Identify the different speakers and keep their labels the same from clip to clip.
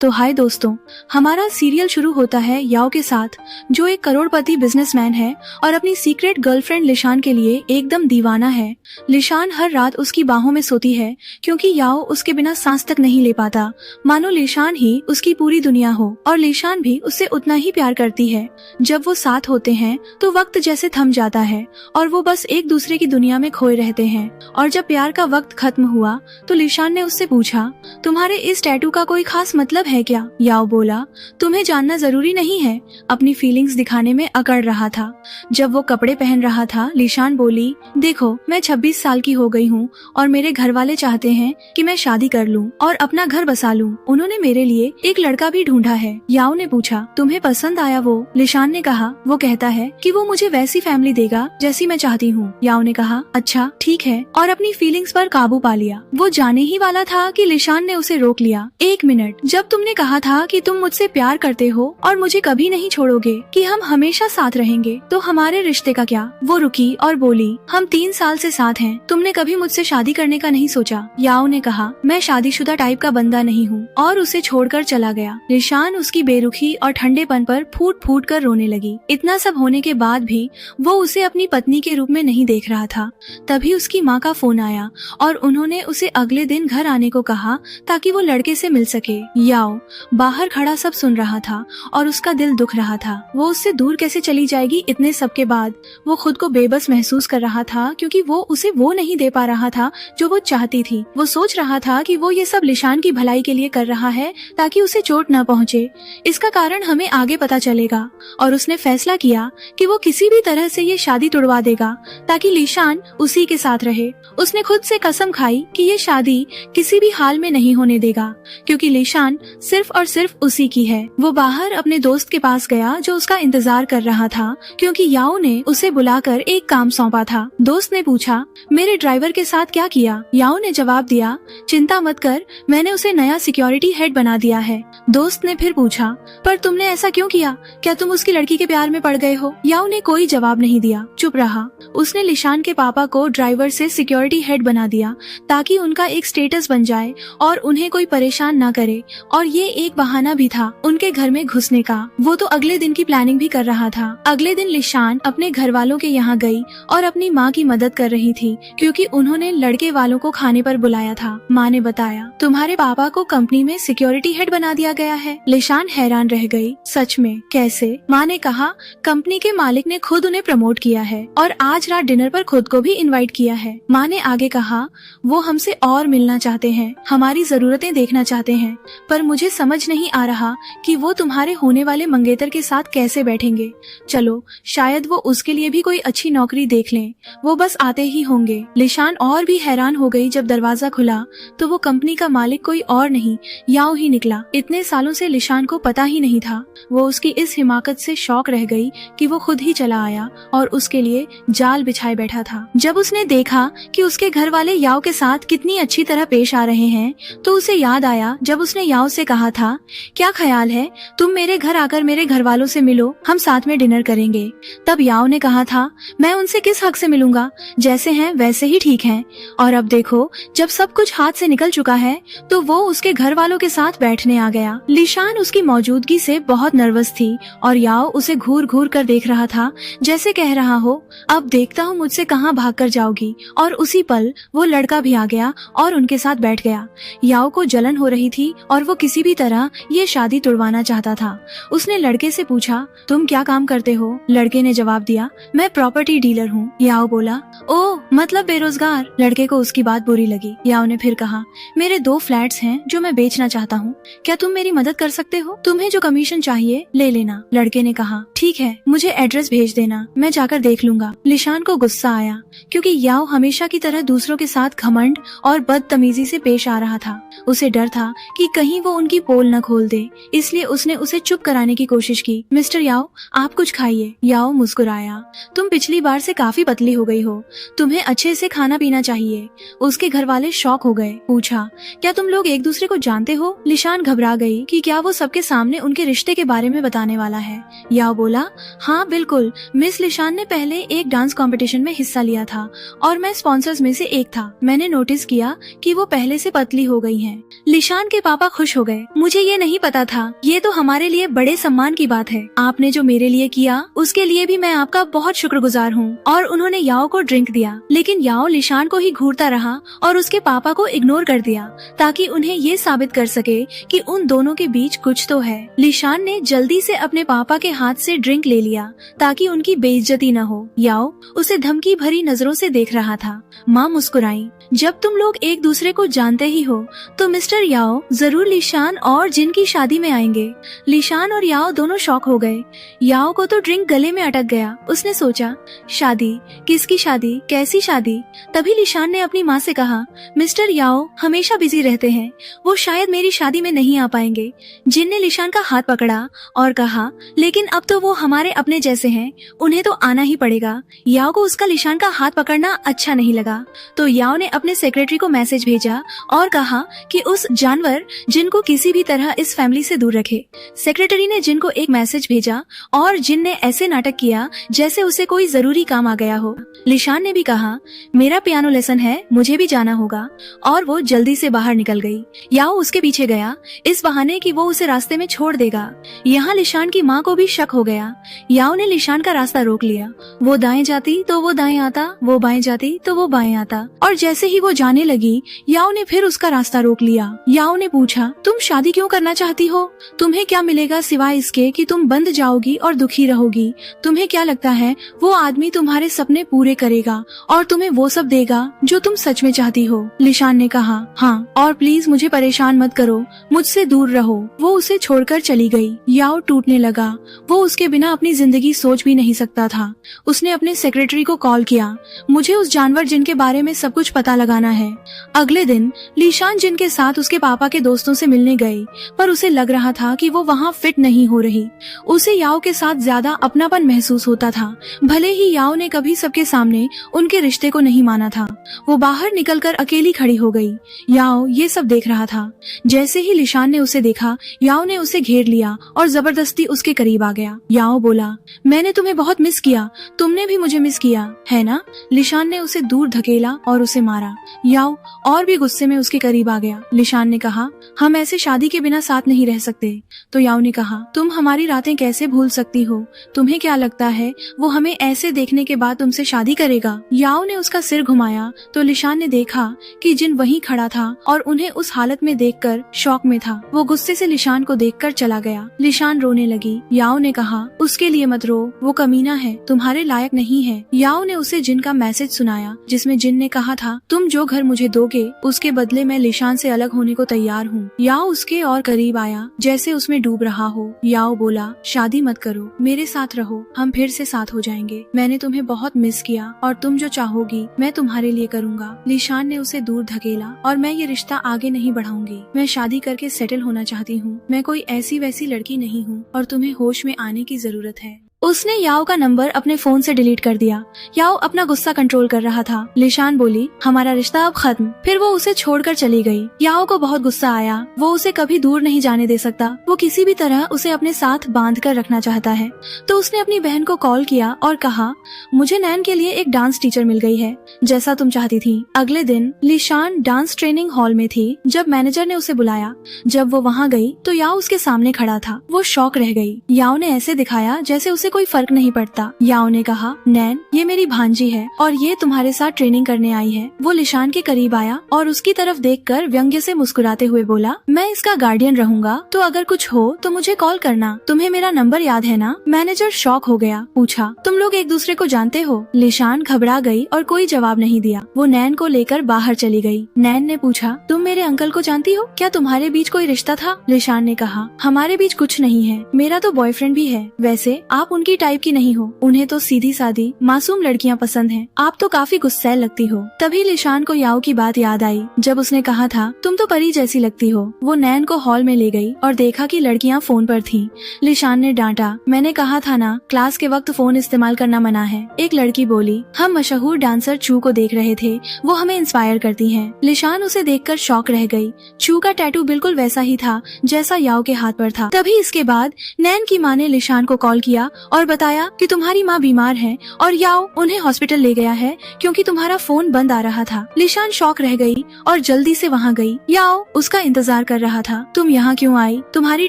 Speaker 1: तो हाय दोस्तों, हमारा सीरियल शुरू होता है याओ के साथ, जो एक करोड़पति बिजनेसमैन है और अपनी सीक्रेट गर्लफ्रेंड लिशान के लिए एकदम दीवाना है। लिशान हर रात उसकी बाहों में सोती है क्योंकि याओ उसके बिना सांस तक नहीं ले पाता, मानो लिशान ही उसकी पूरी दुनिया हो और लिशान भी उससे उतना ही प्यार करती है। जब वो साथ होते हैं तो वक्त जैसे थम जाता है और वो बस एक दूसरे की दुनिया में खोए रहते हैं। और जब प्यार का वक्त खत्म हुआ तो लिशान ने उससे पूछा, तुम्हारे इस टैटू का कोई खास मतलब है क्या? याओ बोला, तुम्हें जानना जरूरी नहीं है। अपनी फीलिंग्स दिखाने में अकड़ रहा था। जब वो कपड़े पहन रहा था, लिशान बोली, देखो मैं 26 साल की हो गई हूँ और मेरे घर वाले चाहते हैं कि मैं शादी कर लूँ और अपना घर बसा लूँ। उन्होंने मेरे लिए एक लड़का भी ढूंढा है। याओ ने पूछा, तुम्हें पसंद आया वो? लिशान ने कहा, वो कहता है कि वो मुझे वैसी फैमिली देगा जैसी मैं चाहती हूँ। याओ ने कहा, अच्छा ठीक है, और अपनी फीलिंग्स पर काबू पा लिया। वो जाने ही वाला था कि लिशान ने उसे रोक लिया। एक मिनट, जब तुमने कहा था कि तुम मुझसे प्यार करते हो और मुझे कभी नहीं छोड़ोगे, कि हम हमेशा साथ रहेंगे, तो हमारे रिश्ते का क्या? वो रुकी और बोली, हम 3 साल से साथ हैं। तुमने कभी मुझसे शादी करने का नहीं सोचा? याओ ने कहा, मैं शादीशुदा टाइप का बंदा नहीं हूँ, और उसे छोड़कर चला गया। लिशान उसकी बेरुखी और ठंडेपन पर फूट फूट कर रोने लगी। इतना सब होने के बाद भी वो उसे अपनी पत्नी के रूप में नहीं देख रहा था। तभी उसकी माँ का फोन आया और उन्होंने उसे अगले दिन घर आने को कहा ताकि वो लड़के से मिल सके। याओ बाहर खड़ा सब सुन रहा था और उसका दिल दुख रहा था। वो उससे दूर कैसे चली जाएगी इतने सब के बाद। वो खुद को बेबस महसूस कर रहा था क्योंकि वो उसे वो नहीं दे पा रहा था जो वो चाहती थी। वो सोच रहा था कि वो ये सब लिशान की भलाई के लिए कर रहा है ताकि उसे चोट न पहुँचे। इसका कारण हमें आगे पता चलेगा। और उसने फैसला किया कि वो किसी भी तरह से ये शादी तुड़वा देगा ताकि लिशान उसी के साथ रहे। उसने खुद से कसम खाई कि ये शादी किसी भी हाल में नहीं होने देगा क्योंकि लिशान सिर्फ और सिर्फ उसी की है। वो बाहर अपने दोस्त के पास गया जो उसका इंतजार कर रहा था क्योंकि याओ ने उसे बुलाकर एक काम सौंपा था। दोस्त ने पूछा, मेरे ड्राइवर के साथ क्या किया? याओ ने जवाब दिया, चिंता मत कर, मैंने उसे नया सिक्योरिटी हेड बना दिया है। दोस्त ने फिर पूछा, पर तुमने ऐसा क्यों किया? क्या तुम उसकी लड़की के प्यार में पड़ गए हो? याओ ने कोई जवाब नहीं दिया, चुप रहा। उसने लिशान के पापा को ड्राइवर से सिक्योरिटी हेड बना दिया ताकि उनका एक स्टेटस बन जाए और उन्हें कोई परेशान न करे। और ये एक बहाना भी था उनके घर में घुसने का। वो तो अगले दिन की प्लानिंग भी कर रहा था। अगले दिन लिशान अपने घर वालों के यहाँ गई और अपनी माँ की मदद कर रही थी क्योंकि उन्होंने लड़के वालों को खाने पर बुलाया था। माँ ने बताया, तुम्हारे पापा को कंपनी में सिक्योरिटी हेड बना दिया गया है। लिशान हैरान रह गई, सच में? कैसे? माँ ने कहा, कंपनी के मालिक ने खुद उन्हें प्रमोट किया है और आज रात डिनर पर खुद को भी इनवाइट किया है। माँ ने आगे कहा, वो हमसे और मिलना चाहते हैं, हमारी जरूरतें देखना चाहते हैं, पर मुझे समझ नहीं आ रहा कि वो तुम्हारे होने वाले मंगेतर के साथ कैसे बैठेंगे। चलो शायद वो उसके लिए भी कोई अच्छी नौकरी देख लें, वो बस आते ही होंगे। लिशान और भी हैरान हो गई जब दरवाजा खुला तो वो कंपनी का मालिक कोई और नहीं, याओ ही निकला। इतने सालों से लिशान को पता ही नहीं था। वो उसकी इस हिमाकत से शौक रह गई कि वो खुद ही चला आया और उसके लिए जाल बिछाए बैठा था। जब उसने देखा कि उसके घर वाले याओ के साथ कितनी अच्छी तरह पेश आ रहे हैं तो उसे याद आया जब उसने याओ से कहा था, क्या ख्याल है तुम मेरे घर आकर मेरे घर वालों से मिलो, हम साथ में डिनर करेंगे। तब याओ ने कहा था, मैं उनसे किस हक से मिलूंगा, जैसे हैं वैसे ही ठीक हैं। और अब देखो, जब सब कुछ हाथ से निकल चुका है तो वो उसके घर वालों के साथ बैठने आ गया। लिशान उसकी मौजूदगी से बहुत नर्वस थी और याओ उसे घूर घूर कर देख रहा था जैसे कह रहा हो, अब देखता हूँ मुझसे कहाँ भाग कर जाओगी। और उसी पल वो लड़का भी आ गया और उनके साथ बैठ गया। याओ को जलन हो रही थी और वो किसी भी तरह ये शादी तुड़वाना चाहता था। उसने लड़के से पूछा, तुम क्या काम करते हो? लड़के ने जवाब दिया, मैं प्रॉपर्टी डीलर हूँ। याओ बोला, ओह मतलब बेरोजगार। लड़के को उसकी बात बुरी लगी। याओ ने फिर कहा, मेरे 2 फ्लैट्स हैं जो मैं बेचना चाहता हूँ, क्या तुम मेरी मदद कर सकते हो? तुम्हें जो कमीशन चाहिए ले लेना। लड़के ने कहा, ठीक है, मुझे एड्रेस भेज देना, मैं जाकर देख लूंगा। लिशान को गुस्सा आया क्योंकि याओ हमेशा की तरह दूसरों के साथ घमंड और बदतमीजी से पेश आ रहा था। उसे डर था कि कहीं वो उनकी पोल न खोल दे, इसलिए उसने उसे चुप कराने की कोशिश की। मिस्टर याओ, आप कुछ खाइए। याओ मुस्कुराया, तुम पिछली बार से काफी पतली हो गई हो, तुम्हें अच्छे से खाना पीना चाहिए। उसके घर वाले शॉक हो गए। पूछा, क्या तुम लोग एक दूसरे को जानते हो? लिशान घबरा गई कि क्या वो सबके सामने उनके रिश्ते के बारे में बताने वाला है। याओ बोला, हाँ बिल्कुल, मिस लिशान ने पहले एक डांस कंपटीशन में हिस्सा लिया था और मैं स्पॉन्सर्स में से एक था। मैंने नोटिस किया कि वो पहले से पतली हो गई हैं। लिशान के पापा खुश हो गए गए। मुझे ये नहीं पता था, ये तो हमारे लिए बड़े सम्मान की बात है। आपने जो मेरे लिए किया उसके लिए भी मैं आपका बहुत शुक्रगुजार हूँ। और उन्होंने याओ को ड्रिंक दिया, लेकिन याओ लिशान को ही घूरता रहा और उसके पापा को इग्नोर कर दिया ताकि उन्हें ये साबित कर सके कि उन दोनों के बीच कुछ तो है। लिशान ने जल्दी से अपने पापा के हाथ से ड्रिंक ले लिया ताकि उनकी बेइज्जती न हो। याओ उसे धमकी भरी नजरों से देख रहा था। माँ मुस्कुराई, जब तुम लोग एक दूसरे को जानते ही हो तो मिस्टर याओ जरूर लिशान और जिन की शादी में आएंगे। लिशान और याओ दोनों शॉक हो गए। याओ को तो ड्रिंक गले में अटक गया। उसने सोचा, शादी? किसकी शादी? कैसी शादी? तभी लिशान ने अपनी माँ से कहा, मिस्टर याओ हमेशा बिजी रहते हैं, वो शायद मेरी शादी में नहीं आ पाएंगे। जिन ने लिशान का हाथ पकड़ा और कहा, लेकिन अब तो वो हमारे अपने जैसे हैं, उन्हें तो आना ही पड़ेगा। याओ को उसका लिशान का हाथ पकड़ना अच्छा नहीं लगा, तो याओ ने अपने सेक्रेटरी को मैसेज भेजा और कहा कि उस जानवर जिन को किसी भी तरह इस फैमिली से दूर रखे। सेक्रेटरी ने जिन को एक मैसेज भेजा और जिन ने ऐसे नाटक किया जैसे उसे कोई जरूरी काम आ गया हो। लिशान ने भी कहा, मेरा पियानो लेसन है, मुझे भी जाना होगा, और वो जल्दी से बाहर निकल गई। याओ उसके पीछे गया, इस बहाने कि वो उसे रास्ते में छोड़ देगा। यहाँ लिशान की माँ को भी शक हो गया। याओ ने लिशान का रास्ता रोक लिया। वो दाएं जाती तो वो दाएं आता, वो बाएं जाती तो वो बाएं आता, और जैसे ही वो जाने लगी याओ ने फिर उसका रास्ता रोक लिया। याओ ने पूछा, तुम शादी क्यों करना चाहती हो? तुम्हें क्या मिलेगा सिवाय इसके कि तुम बंद जाओगी और दुखी रहोगी? तुम्हें क्या लगता है वो आदमी तुम्हारे सपने पूरे करेगा और तुम्हें वो सब देगा जो तुम सच में चाहती हो? लिशान ने कहा, हाँ, और प्लीज मुझे परेशान मत करो, मुझसे दूर रहो। वो उसे छोड़कर चली गई। याओ टूटने लगा। वो उसके बिना अपनी जिंदगी सोच भी नहीं सकता था। उसने अपने सेक्रेटरी को कॉल किया, मुझे उस जानवर जिनके बारे में सब कुछ पता लगाना है। अगले दिन लिशान जिनके साथ उसके पापा के दोस्तों से मिलने गई, पर उसे लग रहा था कि वो वहाँ फिट नहीं हो रही। उसे याओ के साथ ज्यादा अपनापन महसूस होता था, भले ही याओ ने कभी सबके सामने उनके रिश्ते को नहीं माना था। वो बाहर निकलकर अकेली खड़ी हो गई। याओ ये सब देख रहा था। जैसे ही लिशान ने उसे देखा, याओ ने उसे घेर लिया और जबरदस्ती उसके करीब आ गया। याओ बोला, मैंने तुम्हें बहुत मिस किया, तुमने भी मुझे मिस किया है ना? लिशान ने उसे दूर धकेला और उसे मारा। याओ और भी गुस्से में उसके करीब आ गया। लिशान ने कहा, हम ऐसे शादी के बिना साथ नहीं रह सकते। तो याओ ने कहा, तुम हमारी रातें कैसे भूल सकती हो? तुम्हें क्या लगता है वो हमें ऐसे देखने के बाद तुमसे शादी करेगा? याओ ने उसका सिर घुमाया तो लिशान ने देखा कि जिन वहीं खड़ा था और उन्हें उस हालत में देखकर शॉक में था। वो गुस्से से लिशान को देखकर चला गया। लिशान रोने लगी। याओ ने कहा, उसके लिए मत रो, वो कमीना है, तुम्हारे लायक नहीं है। याओ ने उसे जिन का मैसेज सुनाया जिसमें जिन ने कहा था, तुम जो घर मुझे दोगे उसके बदले मैं लिशान से अलग होने को तैयार हूँ। याओ उसके और करीब आया जैसे उसमें डूब रहा हो। याओ बोला, शादी मत करो, मेरे साथ रहो, हम फिर से साथ हो जाएंगे। मैंने तुम्हें बहुत मिस किया और तुम जो चाहोगी मैं तुम्हारे लिए करूँगा। लिशान ने उसे दूर धकेला, और मैं ये रिश्ता आगे नहीं बढ़ाऊंगी। मैं शादी करके सेटल होना चाहती हूँ। मैं कोई ऐसी वैसी लड़की नहीं हूँ और तुम्हें होश में आने की जरूरत है। उसने याओ का नंबर अपने फोन से डिलीट कर दिया। याओ अपना गुस्सा कंट्रोल कर रहा था। लिशान बोली, हमारा रिश्ता अब खत्म। फिर वो उसे छोड़कर चली गई। याओ को बहुत गुस्सा आया। वो उसे कभी दूर नहीं जाने दे सकता। वो किसी भी तरह उसे अपने साथ बांध कर रखना चाहता है। तो उसने अपनी बहन को कॉल किया और कहा, मुझे नैन के लिए एक डांस टीचर मिल गई है, जैसा तुम चाहती थी। अगले दिन लिशान डांस ट्रेनिंग हॉल में थी जब मैनेजर ने उसे बुलाया। जब वो वहाँ गई तो याओ उसके सामने खड़ा था। वो शॉक रह गई। याओ ने ऐसे दिखाया जैसे उसे कोई फर्क नहीं पड़ता। याओ ने कहा, नैन ये मेरी भांजी है और ये तुम्हारे साथ ट्रेनिंग करने आई है। वो लिशान के करीब आया और उसकी तरफ देखकर व्यंग्य से मुस्कुराते हुए बोला, मैं इसका गार्डियन रहूंगा, तो अगर कुछ हो तो मुझे कॉल करना। तुम्हें मेरा नंबर याद है ना? मैनेजर शॉक हो गया। पूछा, तुम लोग एक दूसरे को जानते हो? लिशान घबरा गई और कोई जवाब नहीं दिया। वो नैन को लेकर बाहर चली गई। नैन ने पूछा, तुम मेरे अंकल को जानती हो? क्या तुम्हारे बीच कोई रिश्ता था? लिशान ने कहा, हमारे बीच कुछ नहीं है, मेरा तो बॉयफ्रेंड भी है। वैसे आप उनकी टाइप की नहीं हो, उन्हें तो सीधी सादी मासूम लड़कियां पसंद हैं। आप तो काफी गुस्सैल लगती हो। तभी लिशान को याओ की बात याद आई जब उसने कहा था, तुम तो परी जैसी लगती हो। वो नैन को हॉल में ले गई और देखा कि लड़कियां फोन पर थीं। लिशान ने डांटा, मैंने कहा था ना, क्लास के वक्त फोन इस्तेमाल करना मना है। एक लड़की बोली, हम मशहूर डांसर चू को देख रहे थे, वो हमें इंस्पायर करती है। लिशान उसे देखकर शॉक रह गई। चू का टैटू बिल्कुल वैसा ही था जैसा याओ के हाथ पर था। तभी इसके बाद नैन की माँ ने लिशान को कॉल किया और बताया कि तुम्हारी माँ बीमार है और याओ उन्हें हॉस्पिटल ले गया है क्योंकि तुम्हारा फोन बंद आ रहा था। लिशान शॉक रह गई और जल्दी से वहाँ गई। याओ उसका इंतजार कर रहा था। तुम यहाँ क्यों आई? तुम्हारी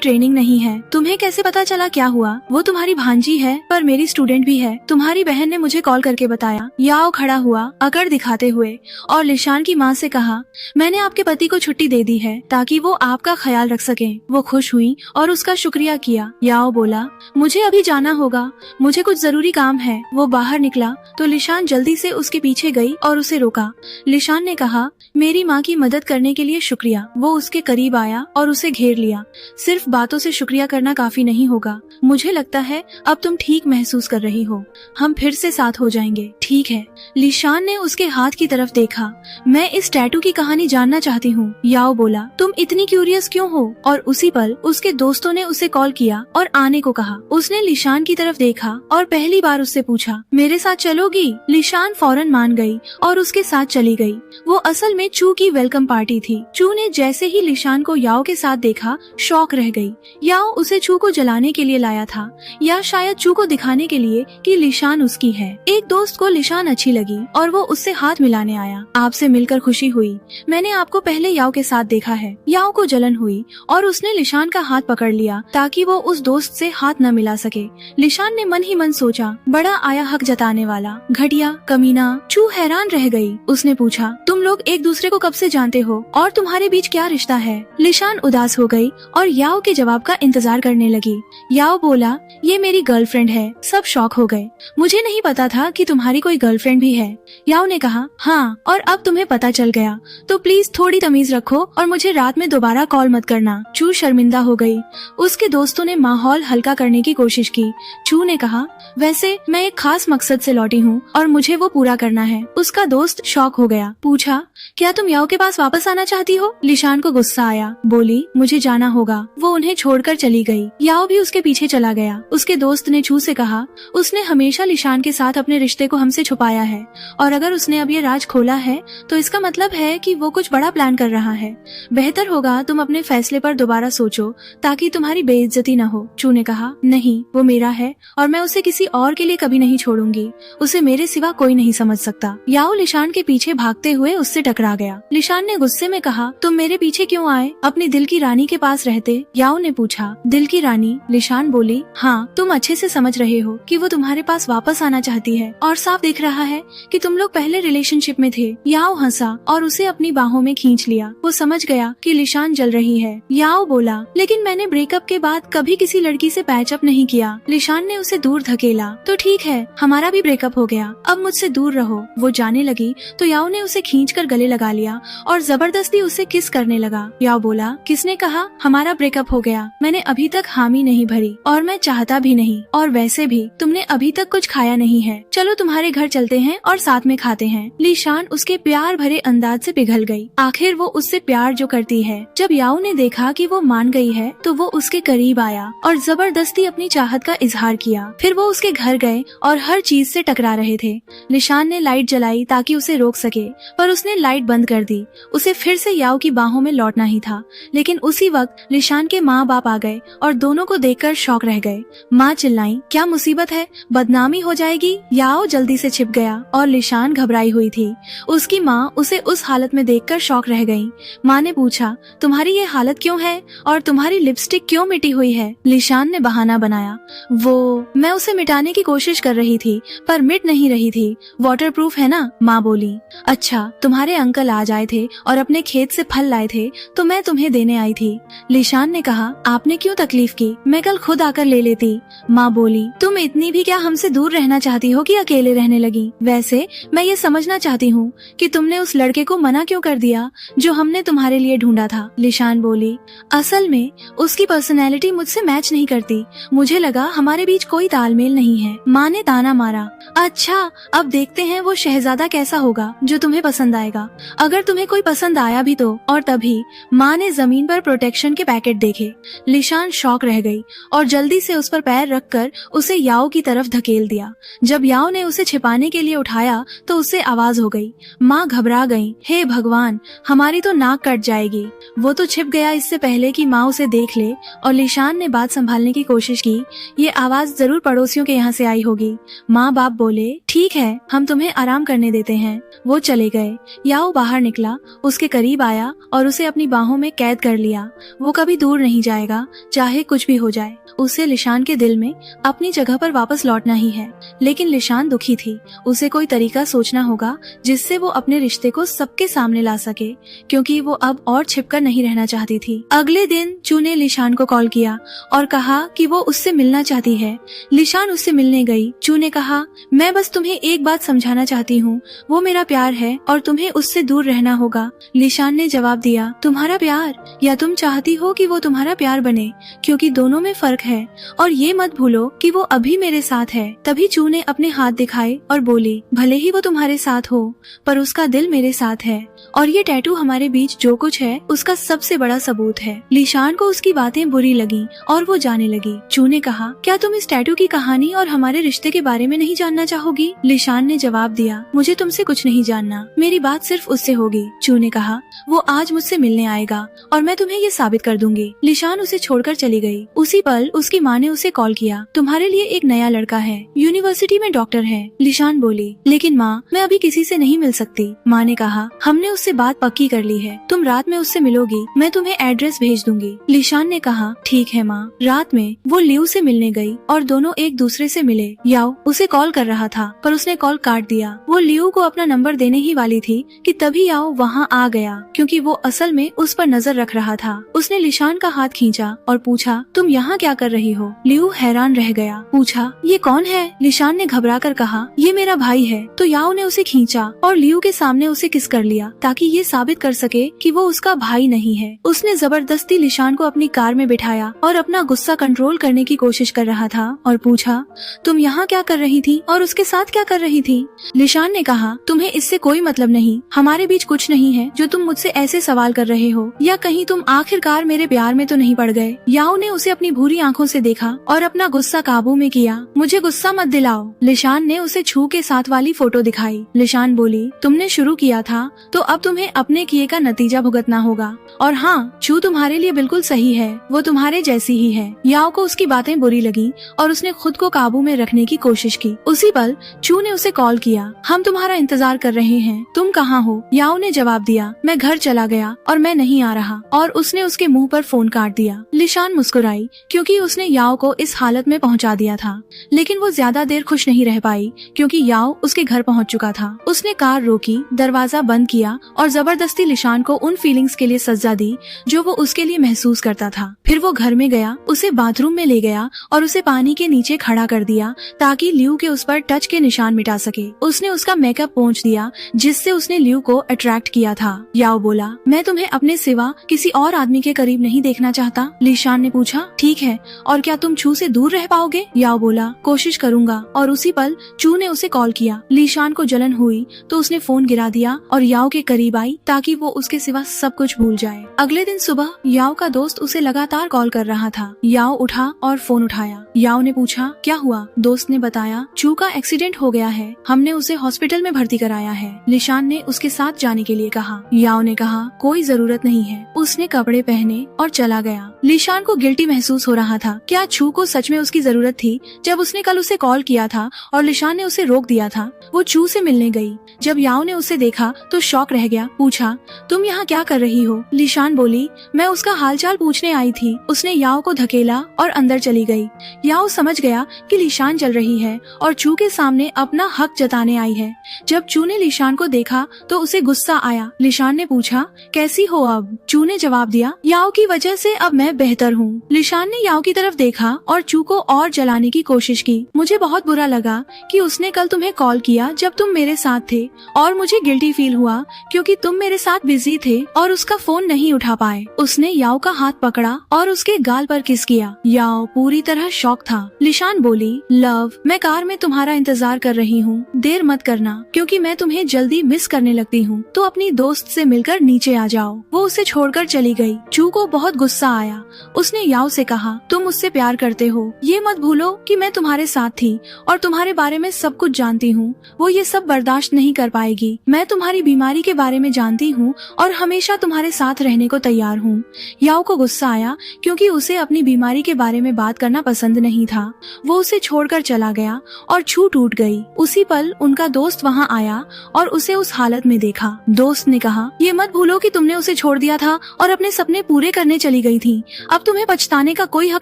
Speaker 1: ट्रेनिंग नहीं है। तुम्हें कैसे पता चला क्या हुआ? वो तुम्हारी भांजी है पर मेरी स्टूडेंट भी है। तुम्हारी बहन ने मुझे कॉल करके बताया। याओ खड़ा हुआ अकड़ दिखाते हुए और लिशान की माँ से कहा, मैंने आपके पति को छुट्टी दे दी है ताकि वो आपका ख्याल रख सके। वो खुश हुई और उसका शुक्रिया किया। याओ बोला, मुझे अभी जाना होगा, मुझे कुछ जरूरी काम है। वो बाहर निकला तो लिशान जल्दी से उसके पीछे गई और उसे रोका। लिशान ने कहा, मेरी माँ की मदद करने के लिए शुक्रिया। वो उसके करीब आया और उसे घेर लिया। सिर्फ बातों से शुक्रिया करना काफी नहीं होगा। मुझे लगता है अब तुम ठीक महसूस कर रही हो। हम फिर से साथ हो जाएंगे, ठीक है? लिशान ने उसके हाथ की तरफ देखा। मैं इस टैटू की कहानी जानना चाहती हूँ। याओ बोला, तुम इतनी क्यूरियस क्यों हो? और उसी पल उसके दोस्तों ने उसे कॉल किया और आने को कहा। उसने लिशान की तरफ देखा और पहली बार उससे पूछा, मेरे साथ चलोगी? लिशान फौरन मान गई और उसके साथ चली गई। वो असल में चू की वेलकम पार्टी थी। चू ने जैसे ही लिशान को याओ के साथ देखा शॉक रह गई। याओ उसे चू को जलाने के लिए लाया था या शायद चू को दिखाने के लिए कि लिशान उसकी है। एक दोस्त को लिशान अच्छी लगी और वो उससे हाथ मिलाने आया। आपसे मिलकर खुशी हुई। मैंने आपको पहले याओ के साथ देखा है। याओ को जलन हुई और उसने लिशान का हाथ पकड़ लिया ताकि वो उस दोस्त से हाथ न मिला सके। लिशान ने मन ही मन सोचा, बड़ा आया हक जताने वाला, घटिया, कमीना। चू हैरान रह गई। उसने पूछा, तुम लोग एक दूसरे को कब से जानते हो और तुम्हारे बीच क्या रिश्ता है? लिशान उदास हो गई और याओ के जवाब का इंतजार करने लगी। याओ बोला, ये मेरी गर्लफ्रेंड है। सब शॉक हो गए। मुझे नहीं पता था कि तुम्हारी कोई गर्लफ्रेंड भी है। याओ ने कहा, हाँ, और अब तुम्हें पता चल गया तो प्लीज थोड़ी तमीज रखो और मुझे रात में दोबारा कॉल मत करना। चू शर्मिंदा हो गई। उसके दोस्तों ने माहौल हल्का करने की कोशिश की। चू ने कहा, वैसे मैं एक खास मकसद से लौटी हूँ और मुझे वो पूरा करना है। उसका दोस्त शॉक हो गया। पूछा, क्या तुम याओ के पास वापस आना चाहती हो? लिशान को गुस्सा आया। बोली, मुझे जाना होगा। वो उन्हें छोड़कर चली गई। याओ भी उसके पीछे चला गया। उसके दोस्त ने चू से कहा, उसने हमेशा लिशान के साथ अपने रिश्ते को हमसे छुपाया है और अगर उसने अब ये राज खोला है तो इसका मतलब है कि वो कुछ बड़ा प्लान कर रहा है। बेहतर होगा तुम अपने फैसले पर दोबारा सोचो ताकि तुम्हारी बेइज्जती न हो। चू ने कहा, नहीं, वो मेरा है और मैं उसे किसी और के लिए कभी नहीं छोड़ूंगी। उसे मेरे सिवा कोई नहीं समझ सकता। याओ लिशान के पीछे भागते हुए उससे टकरा गया। लिशान ने गुस्से में कहा, तुम मेरे पीछे क्यों आए? अपनी दिल की रानी के पास रहते। याओ ने पूछा, दिल की रानी? लिशान बोली, हाँ, तुम अच्छे से समझ रहे हो कि वो तुम्हारे पास वापस आना चाहती है और साफ दिख रहा है कि तुम लोग पहले रिलेशनशिप में थे। याओ हंसा और उसे अपनी बाहों में खींच लिया। वो समझ गया कि लिशान जल रही है। याओ बोला, लेकिन मैंने ब्रेकअप के बाद कभी किसी लड़की से पैचअप नहीं किया। लिशान ने उसे दूर धकेला। तो ठीक है, हमारा भी ब्रेकअप हो गया, अब मुझसे दूर रहो। वो जाने लगी तो याओ ने उसे खींचकर गले लगा लिया और जबरदस्ती उसे किस करने लगा। याओ बोला, किसने कहा हमारा ब्रेकअप हो गया? मैंने अभी तक हामी नहीं भरी और मैं चाहता भी नहीं, और वैसे भी तुमने अभी तक कुछ खाया नहीं है। चलो तुम्हारे घर चलते हैं और साथ में खाते हैं। लिशान उसके प्यार भरे अंदाज से पिघल गई। आखिर वो उससे प्यार जो करती है। जब याओ ने देखा कि वो मान गई है तो वो उसके करीब आया और जबरदस्ती अपनी चाहत का इजहार किया। फिर वो उसके घर गए और हर चीज से टकरा रहे थे। लिशान ने लाइट जलाई ताकि उसे रोक सके पर उसने लाइट बंद कर दी। उसे फिर से याओ की बाहों में लौटना ही था, लेकिन उसी वक्त लिशान के माँ बाप आ गए और दोनों को देखकर शॉक रह गए। माँ चिल्लाई, क्या मुसीबत है? बदनामी हो जाएगी। याओ जल्दी से छिप गया और लिशान घबराई हुई थी। उसकी माँ उसे उस हालत में देखकर शॉक रह गई। माँ ने पूछा, तुम्हारी ये हालत क्यों है और तुम्हारी लिपस्टिक क्यों मिटी हुई है? लिशान ने बहाना बनाया, वो मैं उसे मिटाने की कोशिश कर रही थी पर मिट नहीं रही थी। वाटरप्रूफ है ना? माँ बोली। अच्छा, तुम्हारे अंकल आज आए थे और अपने खेत से फल लाए थे तो मैं तुम्हें देने आई थी। लिशान ने कहा, आपने क्यों तकलीफ की? मैं कल खुद आकर ले लेती। माँ बोली, तुम इतनी भी क्या हमसे दूर रहना चाहती हो कि अकेले रहने लगी? वैसे मैं ये समझना चाहती हूँ कि तुमने उस लड़के को मना क्यों कर दिया जो हमने तुम्हारे लिए ढूंढा था। लिशान बोली, असल में उसकी पर्सनैलिटी मुझसे मैच नहीं करती। मुझे लगा हमारे बीच कोई तालमेल नहीं है। माँ ने ताना मारा। अच्छा, अब देखते हैं वो शहजादा कैसा होगा जो तुम्हें पसंद आएगा, अगर तुम्हें कोई पसंद आया भी तो। और तभी माँ ने जमीन पर प्रोटेक्शन के पैकेट देखे। लिशान शॉक रह गई और जल्दी से उस पर पैर रखकर उसे याओ की तरफ धकेल दिया। जब याओ ने उसे छिपाने के लिए उठाया तो उससे आवाज हो गई। माँ घबरा गई, हे भगवान, हमारी तो नाक कट जाएगी। वो तो छिप गया इससे पहले कि माँ उसे देख ले और लिशान ने बात संभालने की कोशिश की। ये आवाज आवाज जरूर पड़ोसियों के यहाँ से आई होगी। माँ बाप बोले ठीक है, हम तुम्हें आराम करने देते हैं। वो चले गए। याओ बाहर निकला, उसके करीब आया और उसे अपनी बाहों में कैद कर लिया। वो कभी दूर नहीं जाएगा, चाहे कुछ भी हो जाए। उसे लिशान के दिल में अपनी जगह पर वापस लौटना ही है। लेकिन लिशान दुखी थी। उसे कोई तरीका सोचना होगा जिससे वो अपने रिश्ते को सबके सामने ला सके, क्योंकि वो अब और छिपकर नहीं रहना चाहती थी। अगले दिन चू ने लिशान को कॉल किया और कहा कि वो उससे मिलना चाहती है। लिशान उससे मिलने गई। चू ने कहा, मैं बस तुम्हें एक बात समझाना चाहती हूँ, वो मेरा प्यार है और तुम्हें उससे दूर रहना होगा। लिशान ने जवाब दिया, तुम्हारा प्यार, या तुम चाहती हो कि वो तुम्हारा प्यार बने? क्योंकि दोनों में फर्क है, और ये मत भूलो कि वो अभी मेरे साथ है। तभी चू ने अपने हाथ दिखाए और बोली, भले ही वो तुम्हारे साथ हो, पर उसका दिल मेरे साथ है, और ये टैटू हमारे बीच जो कुछ है उसका सबसे बड़ा सबूत है। लिशान को उसकी बातें बुरी लगी और वो जाने लगी। चू ने कहा, क्या तुम इस टैटू की कहानी और हमारे रिश्ते के बारे में नहीं जानना चाहोगी? लिशान ने जवाब दिया, मुझे तुमसे कुछ नहीं जानना, मेरी बात सिर्फ उससे होगी। चू ने कहा, वो आज मुझसे मिलने आएगा और मैं तुम्हें ये साबित कर दूंगी। लिशान उसे छोड़कर चली गई। उसी पल उसकी माँ ने उसे कॉल किया, तुम्हारे लिए एक नया लड़का है, यूनिवर्सिटी में डॉक्टर है। लिशान बोली, लेकिन माँ, मैं अभी किसी से नहीं मिल सकती। माँ ने कहा, हमने उससे बात पक्की कर ली है, तुम रात में उससे मिलोगी, मैं तुम्हें एड्रेस भेज दूंगी। लिशान ने कहा, ठीक है माँ। रात में वो लियू से मिलने गई और दोनों एक दूसरे से मिले। याओ उसे कॉल कर रहा था, पर उसने कॉल काट दिया। वो लियू को अपना नंबर देने ही वाली थी कि तभी याओ वहाँ आ गया, क्योंकि वो असल में उस पर नजर रख रहा था। उसने लिशान का हाथ खींचा और पूछा, तुम यहाँ क्या कर रही हो? लियू हैरान रह गया, पूछा, ये कौन है? लिशान ने घबराकर कहा, ये मेरा भाई है। तो याओ ने उसे खींचा और लियू के सामने उसे किस कर लिया, ताकि ये साबित कर सके कि वो उसका भाई नहीं है। उसने जबरदस्ती लिशान को अपनी कार में बिठाया और अपना गुस्सा कंट्रोल करने की कोशिश कर रहा था और पूछा, तुम यहाँ क्या कर रही थी और उसके साथ क्या कर रही थी? लिशान ने कहा, तुम्हें इससे कोई मतलब नहीं, हमारे बीच कुछ नहीं है जो तुम मुझसे ऐसे सवाल कर रहे हो, या कहीं तुम आखिरकार मेरे प्यार में तो नहीं पड़ गए? याओ ने उसे अपनी भूरी आंखों से देखा और अपना गुस्सा काबू में किया। मुझे गुस्सा मत दिलाओ। लिशान ने उसे छू के साथ वाली फोटो दिखाई। लिशान बोली, तुमने शुरू किया था तो अब तुम्हें अपने किए का नतीजा भुगतना होगा। और हाँ, छू तुम्हारे लिए बिल्कुल सही है, वो तुम्हारे जैसी ही है। याओ को उसकी बातें बुरी लगी और उसने खुद को काबू में रखने की कोशिश की। उसी पल छू ने उसे कॉल किया, हम तुम्हारा इंतजार कर रहे हैं, तुम कहाँ हो? याओ ने जवाब दिया, मैं घर चला गया और मैं नहीं आ रहा, और उसने उसके मुंह पर फोन काट दिया। लिशान मुस्कुराई, क्योंकि उसने याओ को इस हालत में पहुंचा दिया था। लेकिन वो ज्यादा देर खुश नहीं रह पाई, क्योंकि याओ उसके घर पहुंच चुका था। उसने कार रोकी, दरवाजा बंद किया और जबरदस्ती लिशान को उन फीलिंग्स के लिए सजा दी जो वो उसके लिए महसूस करता था। फिर वो घर में गया, उसे बाथरूम में ले गया और उसे पानी के नीचे खड़ा कर दिया ताकि लियू के उस पर टच के निशान मिटा सके। उसने उसका मेकअप पोंछ दिया जिससे उसने लियू को अट्रैक्ट किया था। याओ बोला, मैं तुम्हें अपने सिवा किसी और आदमी के करीब नहीं देखना चाहता। लिशान ने पूछा, ठीक है, और क्या तुम छू से दूर रह पाओगे? याओ बोला, कोशिश करूंगा। और उसी पल चू ने उसे कॉल किया। लिशान को जलन हुई तो उसने फोन गिरा दिया और याओ के करीब आई ताकि वो उसके सिवा सब कुछ भूल जाए। अगले दिन सुबह याओ का दोस्त उसे लगातार कॉल कर रहा था। याओ उठा और फोन उठाया। याओ ने पूछा, क्या हुआ? दोस्त ने बताया, चू का एक्सीडेंट हो गया है, हमने उसे हॉस्पिटल में भर्ती कराया है। लिशान ने उसके साथ जाने के लिए कहा। याओ ने कहा, कोई जरूरत नहीं है। उसने कपड़े पहने और चला गया। लिशान को गिल्टी महसूस हो रहा था। क्या छू को सच में उसकी जरूरत थी? जब उसने कल उसे कॉल किया था और लिशान ने उसे रोक दिया था, वो छू से मिलने गई। जब याओ ने उसे देखा तो शॉक रह गया, पूछा, तुम यहाँ क्या कर रही हो? लिशान बोली, मैं उसका हालचाल पूछने आई थी। उसने याओ को धकेला और अंदर चली गई। याओ समझ गया कि लिशान चल रही है और चू के सामने अपना हक जताने आई है। जब चू ने लिशान को देखा तो उसे गुस्सा आया। लिशान ने पूछा, कैसी हो अब? चू ने जवाब दिया, याओ की वजह से अब मैं बेहतर हूँ। लिशान ने याओ की तरफ देखा और चू को और जलाने की कोशिश की। मुझे बहुत बुरा लगा कि उसने कल तुम्हें कॉल किया जब तुम मेरे साथ थे, और मुझे गिल्टी फील हुआ क्योंकि तुम मेरे साथ बिजी थे और उसका फोन नहीं उठा पाए। उसने याओ का हाथ पकड़ा और उसके गाल पर किस किया। याओ पूरी तरह शॉक था। लिशान बोली, लव, मैं कार में तुम्हारा इंतजार कर रही हूँ, देर मत करना क्योंकि मैं तुम्हें जल्दी मिस करने लगती हूँ, तो अपनी दोस्त से मिलकर नीचे आ जाओ। वो उसे छोड़कर चली गई। चू को बहुत गुस्सा आया। उसने याओ से कहा, तुम मुझसे प्यार करते हो। ये मत भूलो कि मैं तुम्हारे साथ थी और तुम्हारे बारे में सब कुछ जानती हूँ। वो ये सब बर्दाश्त नहीं कर पाएगी। मैं तुम्हारी बीमारी के बारे में जानती हूँ और हमेशा तुम्हारे साथ रहने को तैयार हूँ। याओ को गुस्सा आया क्योंकि उसे अपनी बीमारी के बारे में बात करना पसंद नहीं था। वो उसे छोड़कर चला गया और छू टूट गई। उसी पल उनका दोस्त वहाँ आया और उसे उस हालत में देखा। दोस्त ने कहा, ये मत भूलो कि तुमने उसे छोड़ दिया था और अपने सपने पूरे करने चली गई थी। अब तुम्हें पछताने का कोई हक